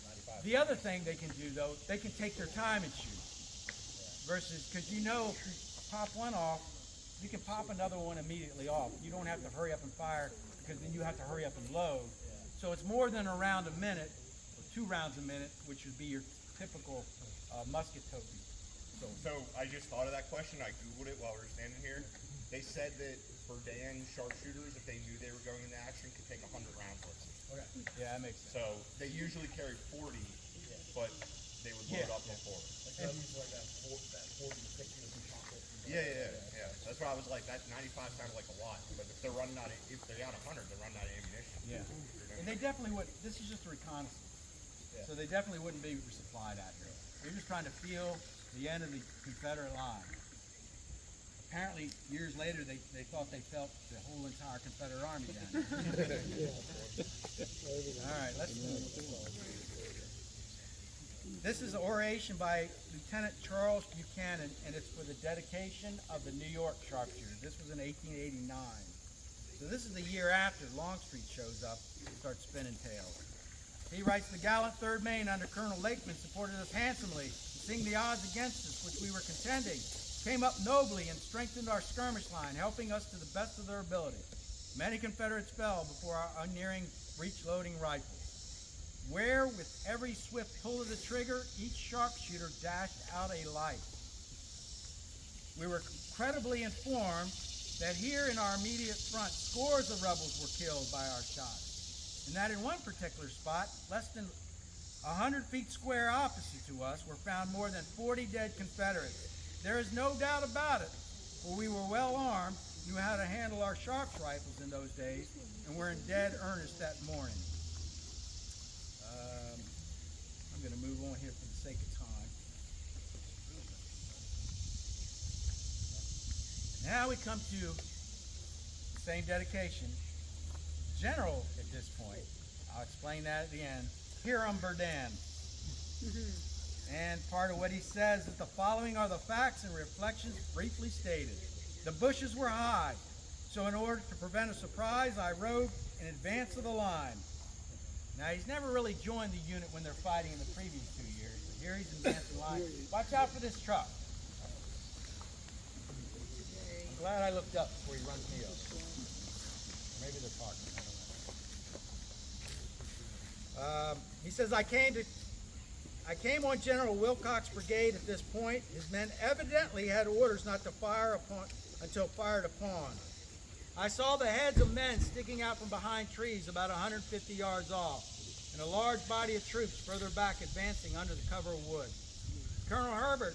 95. The other thing they can do, though, they can take their time and shoot. Versus, because you know, if you pop one off, you can pop another one immediately off. You don't have to hurry up and fire, because then you have to hurry up and load. So it's more than a round a minute, or 2 rounds a minute, which would be your typical musket token. So I just thought of that question. I Googled it while we were standing here. They said that for Dan sharpshooters, if they knew they were going into action, could take 100 rounds worth. Okay. Yeah, that makes sense. So they usually carry 40, but they would load Yeah. up before. Like that means like that 40 to 60 with some chocolate. Yeah. That's why I was like, that 95 sounded like a lot. But if they're running out of, if they're out 100, they're running out of ammunition. Yeah. And they definitely would, this is just a reconnaissance. So they definitely wouldn't be resupplied out here. They're just trying to feel the end of the Confederate line. Apparently, years later, they thought they felt the whole entire Confederate army down there. All right, let's move. This is an oration by Lieutenant Charles Buchanan, and it's for the dedication of the New York sharpshooters. This was in 1889. So this is the year after Longstreet shows up and starts spinning tails. He writes, "The gallant 3rd Maine under Colonel Lakeman supported us handsomely, seeing the odds against us which we were contending, came up nobly and strengthened our skirmish line, helping us to the best of their ability. Many Confederates fell before our nearing breech-loading rifles, where with every swift pull of the trigger, each sharpshooter dashed out a life. We were credibly informed that here in our immediate front, scores of rebels were killed by our shots. and that in one particular spot, less than 100 feet square opposite to us, were found more than 40 dead Confederates. There is no doubt about it, for we were well armed, knew how to handle our Sharps rifles in those days, and were in dead earnest that morning. I'm going to move on here for the sake of time. Now we come to the same dedication. General at this point, I'll explain that at the end. Hiram Berdan. And part of what he says is the following are the facts and reflections briefly stated. The bushes were high, so in order to prevent a surprise, I rode in advance of the line. Now, he's never really joined the unit when they're fighting in the previous 2 years, but here he's in advance of the line. Watch out for this truck. I'm glad I looked up before he runs me over. Maybe they're talking. I don't know. He says, I came on General Wilcox's brigade at this point. His men evidently had orders not to fire until fired upon. I saw the heads of men sticking out from behind trees about 150 yards off, and a large body of troops further back advancing under the cover of wood. Colonel Herbert,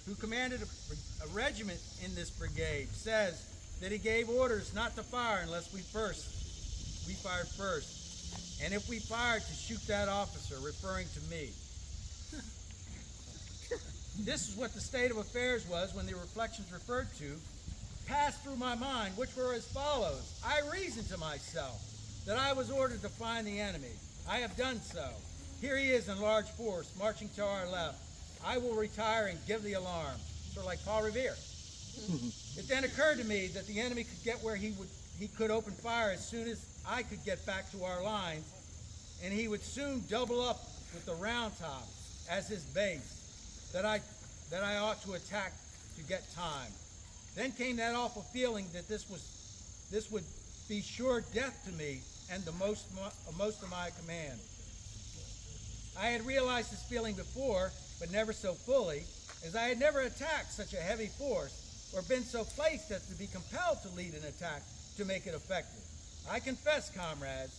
who commanded a regiment in this brigade, says that he gave orders not to fire unless we fired first, and if we fired to shoot that officer, referring to me. This is what the state of affairs was when the reflections referred to passed through my mind, which were as follows. I reasoned to myself that I was ordered to find the enemy. I have done so. Here he is in large force, marching to our left. I will retire and give the alarm, sort of like Paul Revere. It then occurred to me that the enemy could get where he could open fire as soon as I could get back to our lines, and he would soon double up with the Round Top as his base, that I ought to attack to get time. Then came that awful feeling that this would be sure death to me and the most of my command. I had realized this feeling before, but never so fully, as I had never attacked such a heavy force or been so placed as to be compelled to lead an attack to make it effective. I confess, comrades,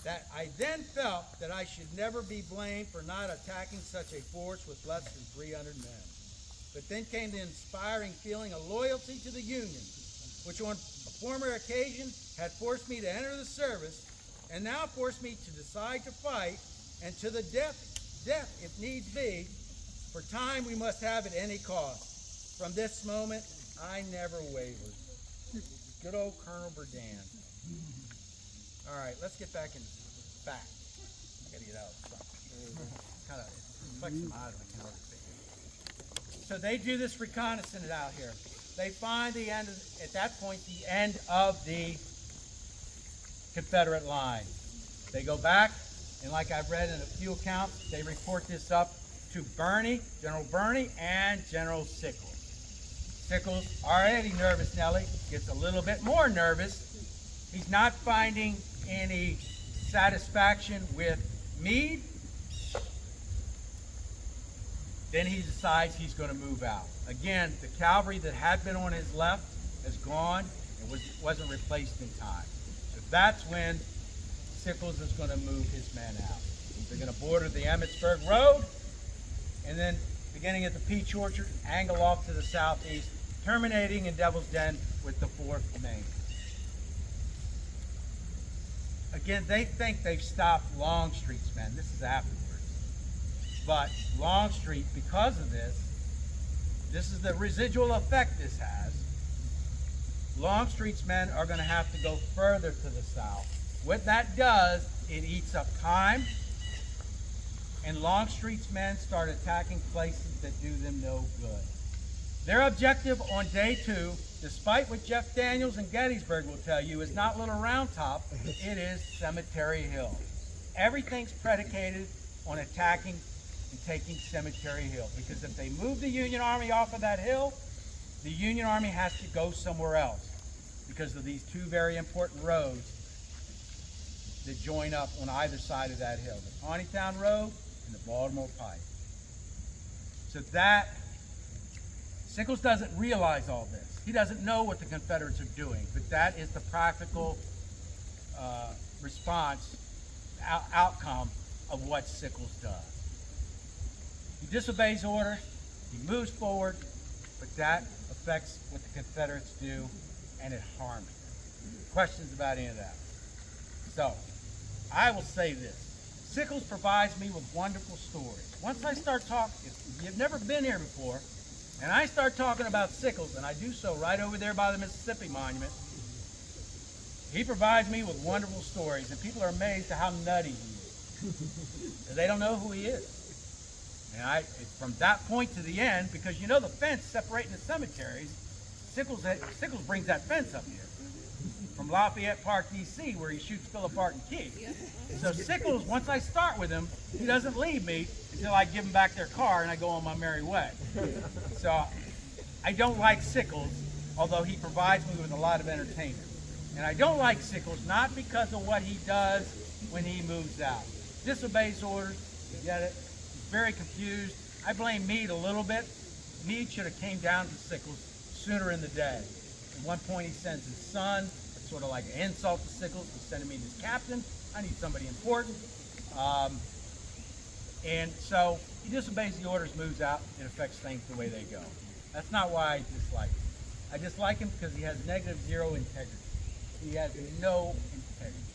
that I then felt that I should never be blamed for not attacking such a force with less than 300 men. But then came the inspiring feeling of loyalty to the Union, which on a former occasion had forced me to enter the service, and now forced me to decide to fight, and to the death if needs be. For time we must have at any cost. From this moment, I never wavered. Good old Colonel Berdan. All right, let's get back in fact. I gotta get out of stuff. Kind of reflects some eyes I can hardly see. So they do this reconnaissance out here. They find at that point, the end of the Confederate line. They go back, and like I've read in a few accounts, they report this up to General Birney, and General Sickles. Sickles, already nervous, Nellie, gets a little bit more nervous. He's not finding any satisfaction with Meade. Then he decides he's going to move out. Again, the cavalry that had been on his left is gone and wasn't replaced in time. So that's when Sickles is going to move his men out. They're going to border the Emmitsburg Road, and then beginning at the Peach Orchard, angle off to the southeast, terminating in Devil's Den with the 4th Maine. Again, they think they've stopped Longstreet's men. This is afterwards. But Longstreet, because of this is the residual effect this has. Longstreet's men are going to have to go further to the south. What that does, it eats up time, and Longstreet's men start attacking places that do them no good. Their objective on day 2, despite what Jeff Daniels and Gettysburg will tell you, is not Little Round Top, it is Cemetery Hill. Everything's predicated on attacking and taking Cemetery Hill, because if they move the Union Army off of that hill, the Union Army has to go somewhere else because of these 2 very important roads that join up on either side of that hill, the Pawnee-Town Road and the Baltimore Pike. So that, Sickles doesn't realize all this. He doesn't know what the Confederates are doing, but that is the practical response outcome of what Sickles does. He disobeys orders, he moves forward, but that affects what the Confederates do, and it harms them. Questions about any of that? So, I will say this. Sickles provides me with wonderful stories. Once I start talking, if you've never been here before, and I start talking about Sickles, and I do so right over there by the Mississippi Monument, he provides me with wonderful stories, and people are amazed at how nutty he is. Because they don't know who he is. And from that point to the end, because you know the fence separating the cemeteries, Sickles brings that fence up here. From Lafayette Park, D.C., where he shoots Philip Barton Key. So Sickles, once I start with him, he doesn't leave me until I give him back their car and I go on my merry way. So I don't like Sickles, although he provides me with a lot of entertainment. And I don't like Sickles not because of what he does when he moves out. Disobeys orders, you get it? He's very confused. I blame Meade a little bit. Meade should have came down to Sickles sooner in the day. At one point he sends his son. Sort of like an insult to Sickles. He's sending me this captain. I need somebody important. And so he disobeys the orders, moves out. It affects things the way they go. That's not why I dislike him. I dislike him because he has -0 integrity. He has no integrity.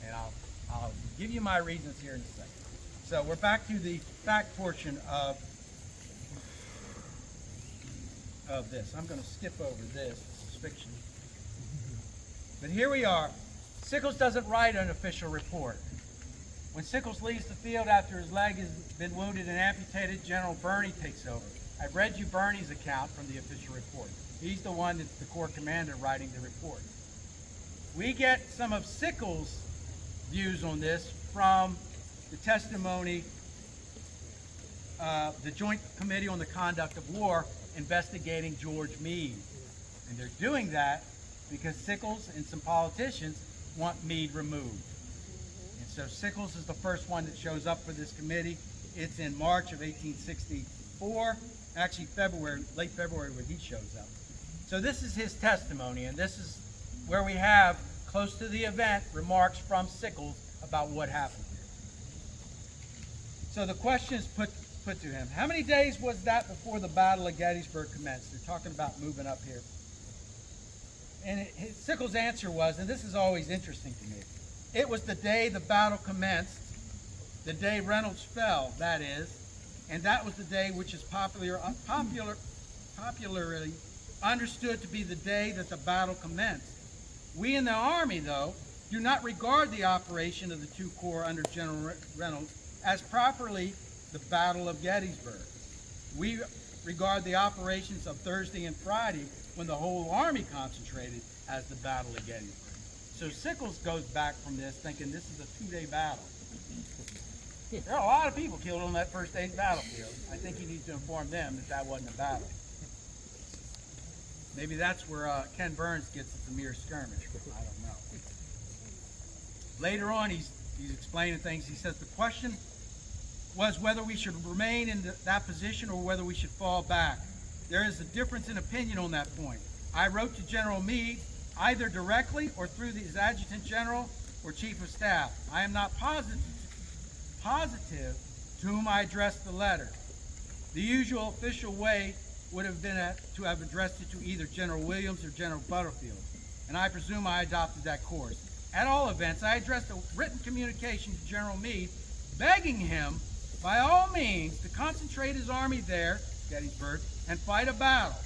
And I'll give you my reasons here in a second. So we're back to the fact portion of this. I'm going to skip over this. It's fiction. But here we are. Sickles doesn't write an official report. When Sickles leaves the field after his leg has been wounded and amputated, General Birney takes over. I've read you Birney's account from the official report. He's the one that's the Corps commander writing the report. We get some of Sickles' views on this from the testimony of the Joint Committee on the Conduct of War investigating George Meade. And they're doing that because Sickles and some politicians want Meade removed. And so Sickles is the first one that shows up for this committee. It's in March of 1864, actually late February when he shows up. So this is his testimony, and this is where we have, close to the event, remarks from Sickles about what happened here. So the question is put to him. How many days was that before the Battle of Gettysburg commenced? They're talking about moving up here. And Sickles' answer was, and this is always interesting to me, it was the day the battle commenced, the day Reynolds fell, that is, and that was the day which is popularly understood to be the day that the battle commenced. We in the Army, though, do not regard the operation of the two corps under General Reynolds as properly the Battle of Gettysburg. We regard the operations of Thursday and Friday, when the whole Army concentrated, as the Battle of Gettysburg. So Sickles goes back from this thinking this is a 2-day battle. There are a lot of people killed on that first day's battlefield. I think he needs to inform them that that wasn't a battle. Maybe that's where Ken Burns gets it's a mere skirmish, but I don't know. Later on, he's explaining things. He says the question was whether we should remain in that position or whether we should fall back. There is a difference in opinion on that point. I wrote to General Meade, either directly or through his adjutant general or chief of staff. I am not positive to whom I addressed the letter. The usual official way would have been to have addressed it to either General Williams or General Butterfield, and I presume I adopted that course. At all events, I addressed a written communication to General Meade, begging him, by all means, to concentrate his army there, Gettysburg, and fight a battle,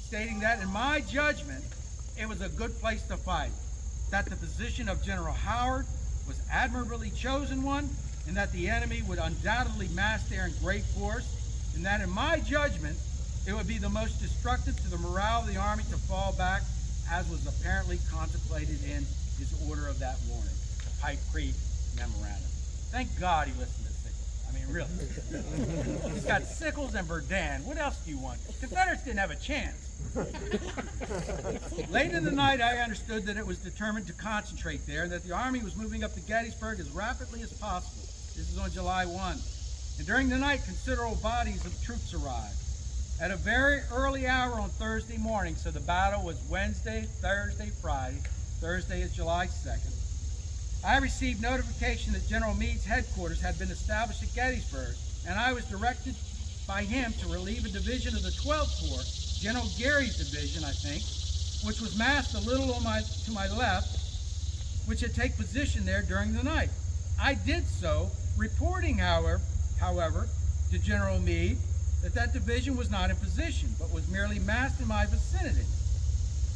stating that, in my judgment, it was a good place to fight, that the position of General Howard was admirably chosen one, and that the enemy would undoubtedly mass there in great force, and that, in my judgment, it would be the most destructive to the morale of the army to fall back, as was apparently contemplated in his order of that morning, the Pipe Creek Memorandum. Thank God he listened to Sickles. I mean, really. He's got Sickles and Verdun. What else do you want? Confederates didn't have a chance. Late in the night, I understood that it was determined to concentrate there, and that the army was moving up to Gettysburg as rapidly as possible. This is on July 1. And during the night, considerable bodies of troops arrived. At a very early hour on Thursday morning, so the battle was Wednesday, Thursday, Friday. Thursday is July 2nd. I received notification that General Meade's headquarters had been established at Gettysburg, and I was directed by him to relieve a division of the 12th Corps, General Gary's division, I think, which was massed a little to my left, which had taken position there during the night. I did so, reporting, however, to General Meade that division was not in position, but was merely massed in my vicinity.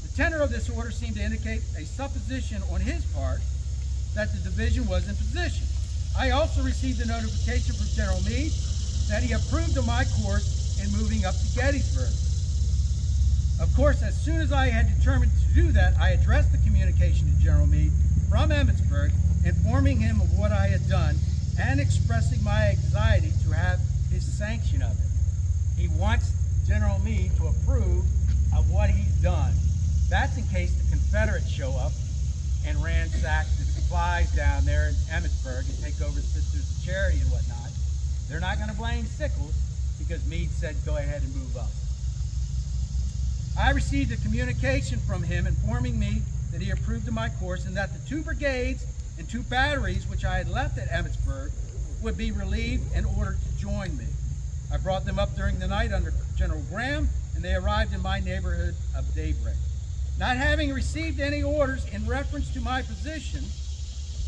The tenor of this order seemed to indicate a supposition on his part that the division was in position. I also received a notification from General Meade that he approved of my course in moving up to Gettysburg. Of course, as soon as I had determined to do that, I addressed the communication to General Meade from Emmitsburg, informing him of what I had done and expressing my anxiety to have his sanction of it. He wants General Meade to approve of what he's done. That's in case the Confederates show up and ransack the supplies down there in Emmitsburg and take over the Sisters of Charity and whatnot. They're not going to blame Sickles because Meade said go ahead and move up. I received a communication from him informing me that he approved of my course and that the 2 brigades and 2 batteries which I had left at Emmitsburg would be relieved and ordered to join me. I brought them up during the night under General Graham, and they arrived in my neighborhood of daybreak. Not having received any orders in reference to my position,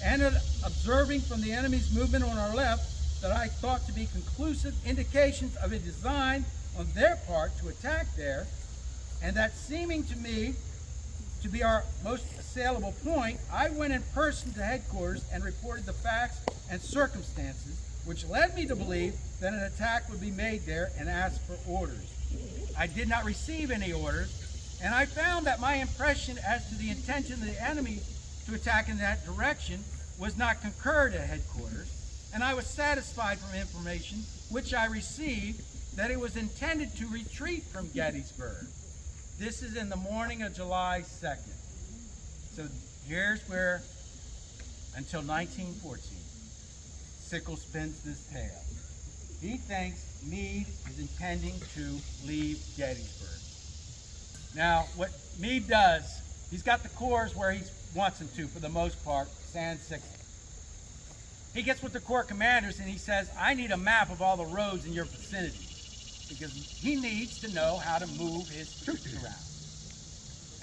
and observing from the enemy's movement on our left that I thought to be conclusive indications of a design on their part to attack there, and that seeming to me to be our most assailable point, I went in person to headquarters and reported the facts and circumstances which led me to believe that an attack would be made there and asked for orders. I did not receive any orders, and I found that my impression as to the intention of the enemy to attack in that direction was not concurred at headquarters, and I was satisfied from information which I received that it was intended to retreat from Gettysburg. This is in the morning of July 2nd. So here's where, until 1914, Sickles spins this tale. He thinks Meade is intending to leave Gettysburg. Now, what Meade does, he's got the corps where he wants them to, for the most part, sans Sickles. He gets with the corps commanders and he says, I need a map of all the roads in your vicinity, because he needs to know how to move his troops around.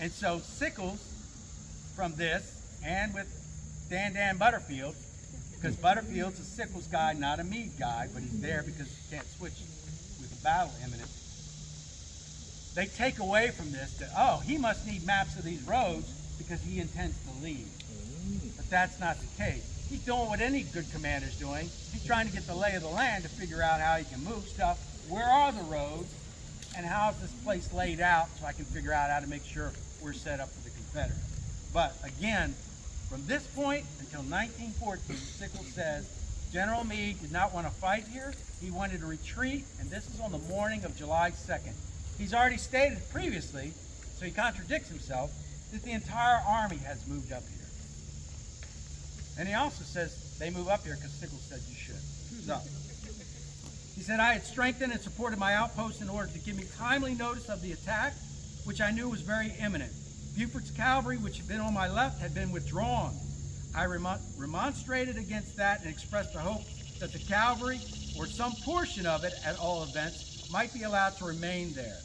And so Sickles, from this, and with Dan Butterfield, because Butterfield's a Sickles guy, not a Meade guy, but he's there because you can't switch with the battle imminent. They take away from this that, oh, he must need maps of these roads because he intends to leave. But that's not the case. He's doing what any good commander's doing. He's trying to get the lay of the land to figure out how he can move stuff. Where are the roads? And how is this place laid out so I can figure out how to make sure we're set up for the Confederates. But again, from this point until 1914, Sickles says General Meade did not want to fight here. He wanted to retreat, and this is on the morning of July 2nd. He's already stated previously, so he contradicts himself, that the entire army has moved up here. And he also says they move up here because Sickles said you should. So, he said, I had strengthened and supported my outposts in order to give me timely notice of the attack, which I knew was very imminent. Buford's cavalry, which had been on my left, had been withdrawn. I remonstrated against that and expressed a hope that the cavalry, or some portion of it at all events, might be allowed to remain there.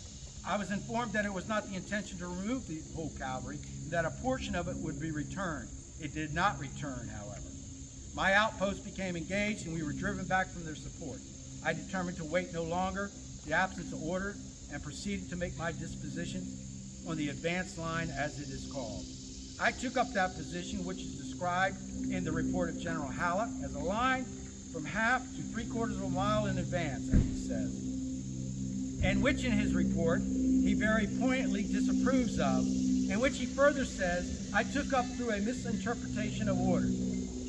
I was informed that it was not the intention to remove the whole cavalry, and that a portion of it would be returned. It did not return, however. My outposts became engaged, and we were driven back from their support. I determined to wait no longer, the absence of order, and proceeded to make my dispositions on the advance line, as it is called. I took up that position, which is described in the report of General Halleck as a line from half to 3/4 of a mile in advance, as he says, and which in his report he very poignantly disapproves of, in which he further says, I took up through a misinterpretation of orders.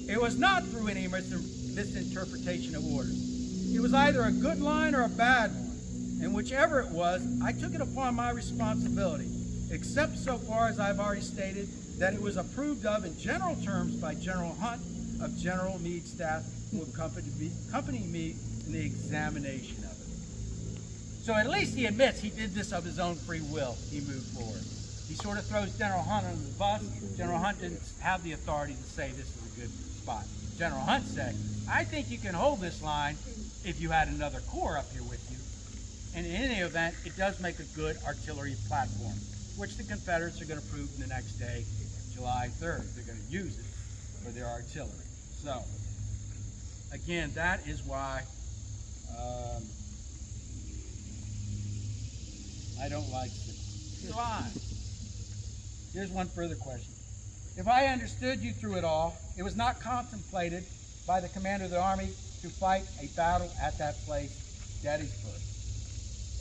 It was not through any misinterpretation of orders. It was either a good line or a bad one, and whichever it was, I took it upon my responsibility, except so far as I've already stated that it was approved of in general terms by General Hunt of General Meade's staff, who accompanied me in the examination of it. So at least he admits he did this of his own free will. He moved forward. he sort of throws General Hunt under the bus. General Hunt didn't have the authority to say this is a good spot. General Hunt said, I think you can hold this line if you had another corps up here with you. And in any event, it does make a good artillery platform, which the Confederates are going to prove the next day, July 3rd. They're going to use it for their artillery. So, again, that is why I don't like July. Here's one further question. If I understood you through it all, it was not contemplated by the commander of the Army to fight a battle at that place, Gettysburg.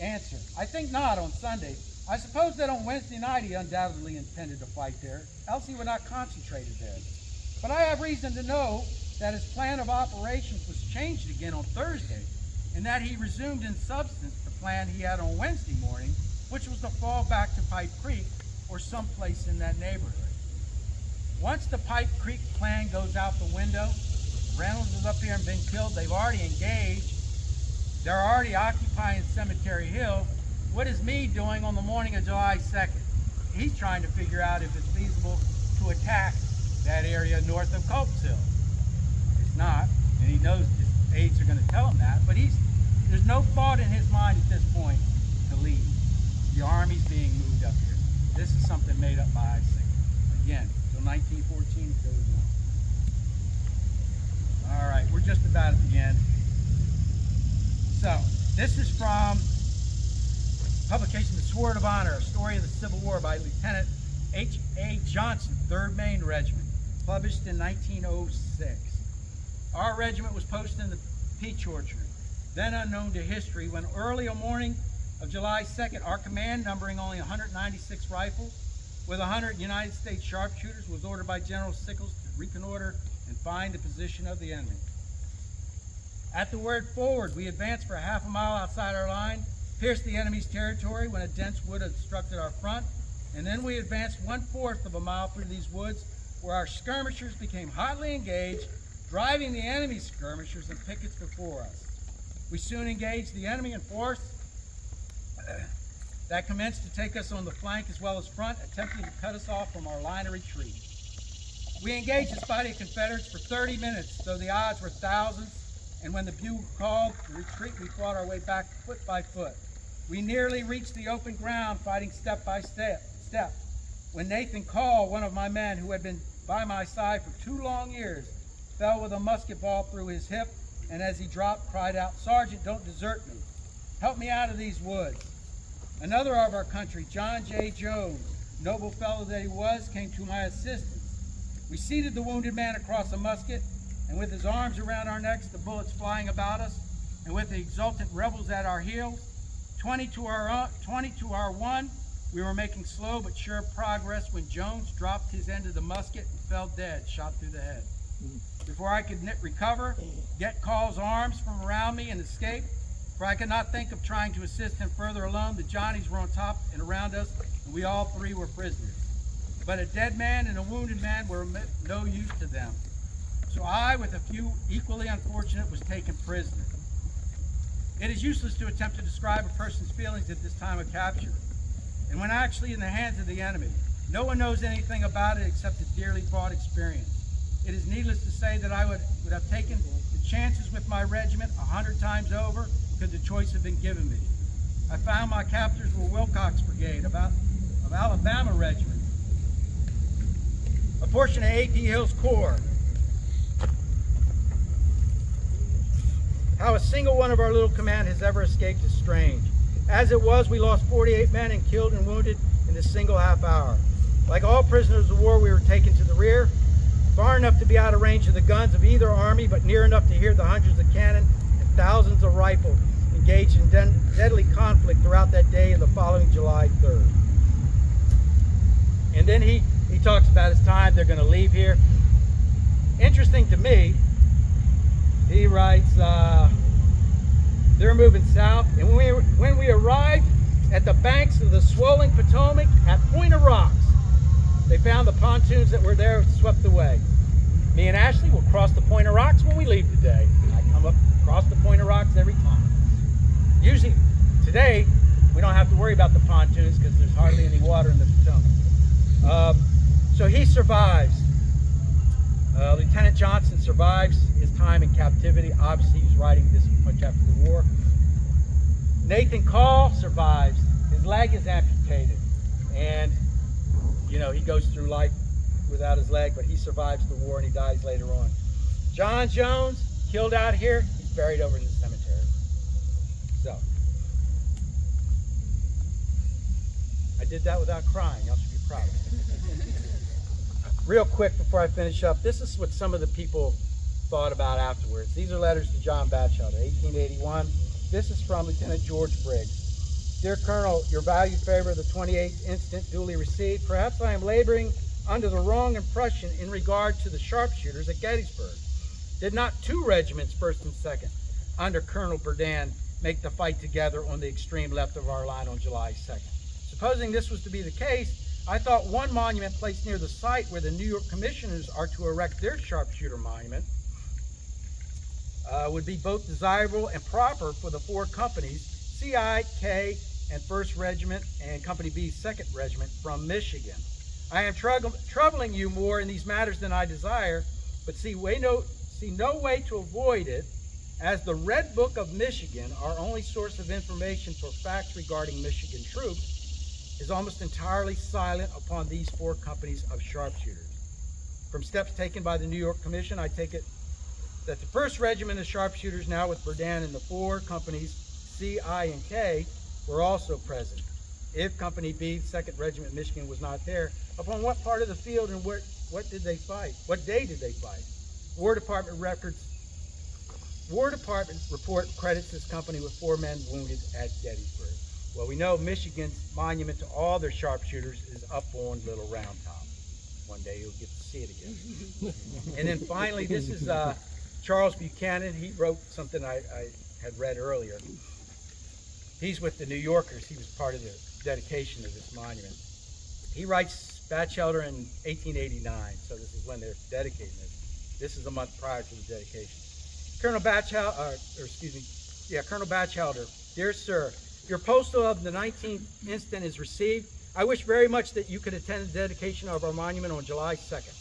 Answer, I think not on Sunday. I suppose that on Wednesday night he undoubtedly intended to fight there, else he would not concentrated there. But I have reason to know that his plan of operations was changed again on Thursday, and that he resumed in substance the plan he had on Wednesday morning, which was to fall back to Pipe Creek or someplace in that neighborhood. Once the Pipe Creek plan goes out the window, Reynolds is up here and been killed, they've already engaged, they're already occupying Cemetery Hill. What is Meade doing on the morning of July 2nd? He's trying to figure out if it's feasible to attack that area north of Culp's Hill. It's not, and he knows his aides are going to tell him that, but there's no thought in his mind at this point to leave. The Army's being moved up here. This is something made up by Isaac. Again, till 1914 it goes on. All right, we're just about at the end. So, this is from publication The Sword of Honor, a story of the Civil War by Lieutenant H.A. Johnson, 3rd Maine Regiment, published in 1906. Our regiment was posted in the Peach Orchard, then unknown to history, when early a morning of July 2nd, our command, numbering only 196 rifles, with 100 United States sharpshooters, was ordered by General Sickles to reconnoiter and find the position of the enemy. At the word forward, we advanced for half a mile outside our line, pierced the enemy's territory when a dense wood obstructed our front, and then we advanced 1/4 of a mile through these woods, where our skirmishers became hotly engaged, driving the enemy's skirmishers and pickets before us. We soon engaged the enemy in force that commenced to take us on the flank as well as front, attempting to cut us off from our line of retreat. We engaged this body of Confederates for 30 minutes, though the odds were thousands, and when the bugle called to retreat, we fought our way back foot by foot. We nearly reached the open ground, fighting step by step, when Nathan Call, one of my men who had been by my side for 2 long years, fell with a musket ball through his hip, and as he dropped, cried out, "Sergeant, don't desert me. Help me out of these woods." Another of our country, John J. Jones, noble fellow that he was, came to my assistance. We seated the wounded man across a musket, and with his arms around our necks, the bullets flying about us, and with the exultant rebels at our heels, 20 to our 1, we were making slow but sure progress when Jones dropped his end of the musket and fell dead, shot through the head. Before I could recover, get Call's arms from around me and escape, for I could not think of trying to assist him further alone. The Johnnies were on top and around us, and we all 3 were prisoners. But a dead man and a wounded man were no use to them. So I, with a few equally unfortunate, was taken prisoner. It is useless to attempt to describe a person's feelings at this time of capture, and when actually in the hands of the enemy. No one knows anything about it except a dearly bought experience. It is needless to say that I would have taken the chances with my regiment 100 times over could the choice have been given me. I found my captors were Wilcox Brigade of Alabama Regiment, a portion of A.P. Hill's Corps. How a single one of our little command has ever escaped is strange. As it was, we lost 48 men and killed and wounded in this single half hour. Like all prisoners of war, we were taken to the rear, far enough to be out of range of the guns of either army, but near enough to hear the hundreds of cannon and thousands of rifles engaged in deadly conflict throughout that day and the following July 3rd. And then he talks about his time they're going to leave here. Interesting to me, he writes, they're moving south, and when we arrived at the banks of the swollen Potomac at Point of Rocks, they found the pontoons that were there swept away. Me and Ashley will cross the Point of Rocks when we leave today. I come up across the Point of Rocks every time. Usually, today, we don't have to worry about the pontoons because there's hardly any water in the Potomac. So he survives. Lieutenant Johnson survives his time in captivity. Obviously, he was writing this much after the war. Nathan Call survives. His leg is amputated, and you know, he goes through life without his leg, but he survives the war and he dies later on. John Jones, killed out here, he's buried over in the cemetery. So, I did that without crying. Y'all should be proud of me. Real quick before I finish up, this is what some of the people thought about afterwards. These are letters to John Batchelder, 1881. This is from Lieutenant George Briggs. Dear Colonel, your valued favor of the 28th instant duly received. Perhaps I am laboring under the wrong impression in regard to the sharpshooters at Gettysburg. Did not 2 regiments, 1st and 2nd, under Colonel Berdan, make the fight together on the extreme left of our line on July 2nd? Supposing this was to be the case, I thought one monument placed near the site where the New York commissioners are to erect their sharpshooter monument would be both desirable and proper for the 4 companies, CI, K, and 1st Regiment, and Company B's 2nd Regiment from Michigan. I am troubling you more in these matters than I desire, but see no way to avoid it, as the Red Book of Michigan, our only source of information for facts regarding Michigan troops, is almost entirely silent upon these 4 companies of sharpshooters. From steps taken by the New York Commission, I take it that the 1st Regiment of sharpshooters, now with Berdan and the 4 companies C, I, and K, were also present. If Company B, 2nd Regiment Michigan, was not there, upon what part of the field and what did they fight? What day did they fight? War Department report credits this company with 4 men wounded at Gettysburg. Well, we know Michigan's monument to all their sharpshooters is up on Little Round Top. One day you'll get to see it again. And then finally, this is Charles Buchanan. He wrote something I had read earlier. He's with the New Yorkers. He was part of the dedication of this monument. He writes Batchelder in 1889, so this is when they're dedicating this. This is a month prior to the dedication. Colonel Batchelder, dear sir, your postal of the 19th instant is received. I wish very much that you could attend the dedication of our monument on July 2nd.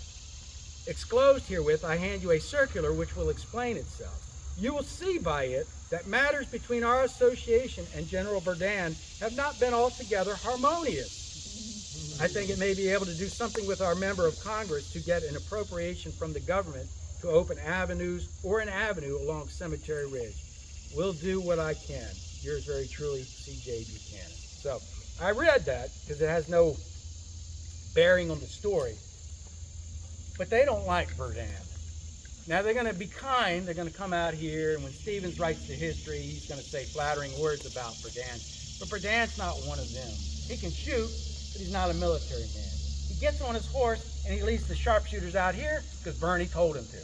Exclosed herewith, I hand you a circular which will explain itself. You will see by it that matters between our association and General Berdan have not been altogether harmonious. I think it may be able to do something with our member of Congress to get an appropriation from the government to open avenues or an avenue along Cemetery Ridge. We'll do what I can. Yours very truly, C.J. Buchanan. So I read that because it has no bearing on the story, but they don't like Berdan. Now they're going to be kind. They're going to come out here, and when Stevens writes the history, he's going to say flattering words about Berdan. But Berdan's not one of them. He can shoot, but he's not a military man. He gets on his horse and he leads the sharpshooters out here because Bernie told him to.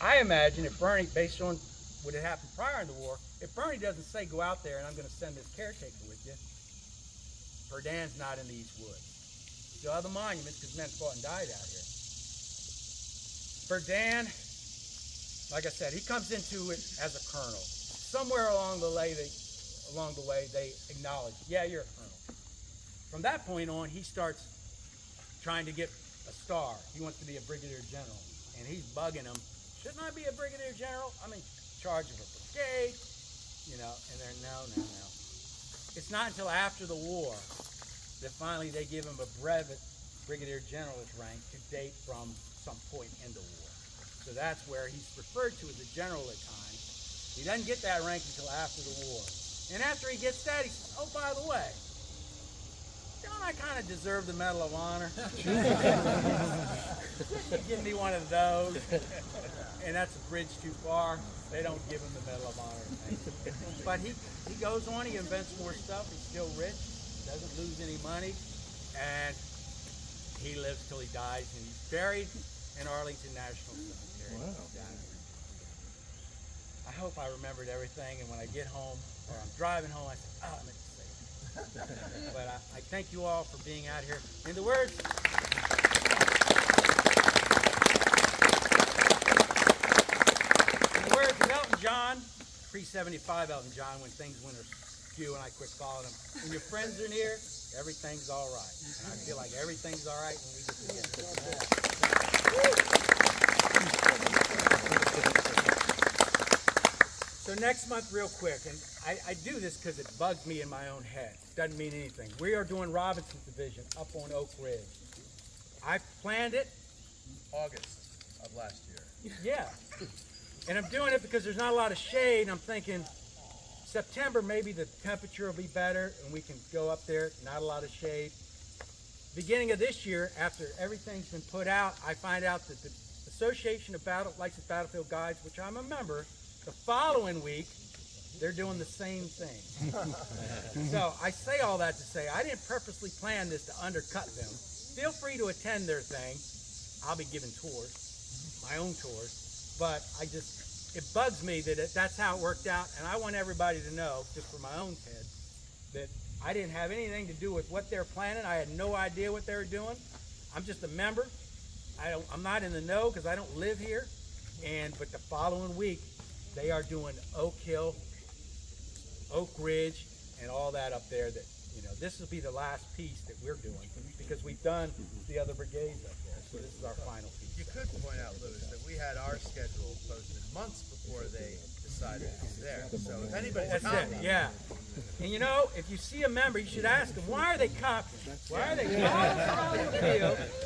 I imagine if Bernie, based on what had happened prior in the war, if Bernie doesn't say go out there and I'm going to send this caretaker with you, Berdan's not in these woods. The other monuments, because men fought and died out here. Berdan, like I said, he comes into it as a colonel. Somewhere along the way, they acknowledge, yeah, you're a colonel. From that point on, he starts trying to get a star. He wants to be a brigadier general, and he's bugging him. Shouldn't I be a brigadier general? I'm in charge of a brigade, you know. And they're no. It's not until after the war that finally they give him a brevet brigadier general's rank to date from some point in the war. So that's where he's referred to as a general at times. He doesn't get that rank until after the war. And after he gets that, he says, oh, by the way, don't I kind of deserve the Medal of Honor? Give me one of those. And that's a bridge too far. They don't give him the Medal of Honor. But he goes on, he invents more stuff. He's still rich, doesn't lose any money, and he lives till he dies, and he's buried in Arlington National Cemetery. Wow. I hope I remembered everything, and when I get home, or I'm driving home, I say, oh, I meant to say it. But I thank you all for being out here. In the words of Elton John, pre-75 Elton John, when things went a few and I quit following them. When your friends are near, everything's all right. And I feel like everything's all right when we get together. So next month, real quick, and I do this because it bugs me in my own head. Doesn't mean anything. We are doing Robinson's Division up on Oak Ridge. I planned it. August of last year. Yeah. And I'm doing it because there's not a lot of shade. I'm thinking September, maybe the temperature will be better and we can go up there, not a lot of shade. Beginning of this year, after everything's been put out, I find out that the Association of Licensed Battlefield Guides, which I'm a member, the following week, they're doing the same thing. So I say all that to say, I didn't purposely plan this to undercut them. Feel free to attend their thing. I'll be giving tours, my own tours, but it bugs me that that's how it worked out, and I want everybody to know, just for my own head, that I didn't have anything to do with what they're planning. I had no idea what they were doing. I'm just a member. I'm not in the know because I don't live here, but the following week, they are doing Oak Hill, Oak Ridge, and all that up there. That this will be the last piece that we're doing because we've done the other brigades up there. So this is our final piece. You could point out, Louis, that we had our schedule posted months before they decided to be there. So if anybody's That's copying, it, yeah. And if you see a member, you should ask them, why are they copying? Why are they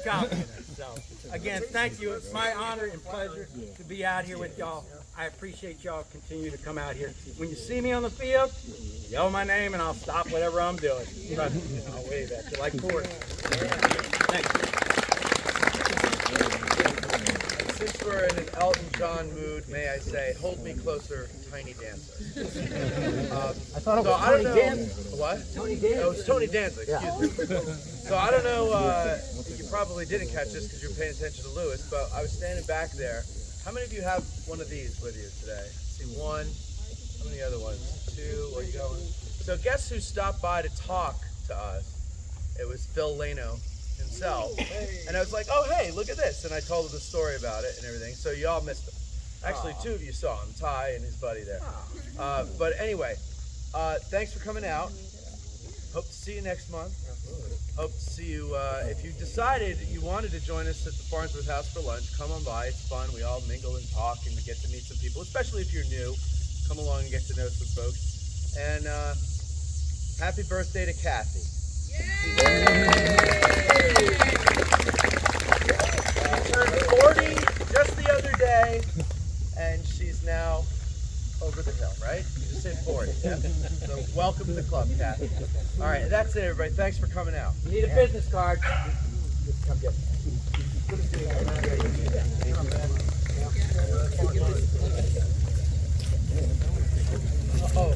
copying it? So, again, thank you. It's my honor and pleasure to be out here with y'all. I appreciate y'all continue to come out here. When you see me on the field, yell my name and I'll stop whatever I'm doing. Trust me, I'll wave at you like Ford. Thank you. since we're in an Elton John mood, may I say, hold me closer, Tiny Dancer. I thought it was Tony Danza. What? Tony Danza. Oh, it was Tony Danza, excuse me. So I don't know, you probably didn't catch this because you were paying attention to Lewis, but I was standing back there. How many of you have one of these with you today? See, one. How many other ones? Two. Where you going? So guess who stopped by to talk to us? It was Phil Lano himself. And I was like, oh, hey, look at this. And I told him the story about it and everything. So y'all missed him. Actually, two of you saw him, Ty and his buddy there. But anyway, thanks for coming out. Hope to see you next month. Hope to see you. If you decided you wanted to join us at the Farnsworth House for lunch, come on by. It's fun. We all mingle and talk and get to meet some people, especially if you're new. Come along and get to know some folks. And happy birthday to Kathy. Turned 40 just the other day, and she's now over the hill, right? You just said 40, yeah? So welcome to the club, Kathy. All right, that's it, everybody. Thanks for coming out. You need a business card. Come get it. Oh.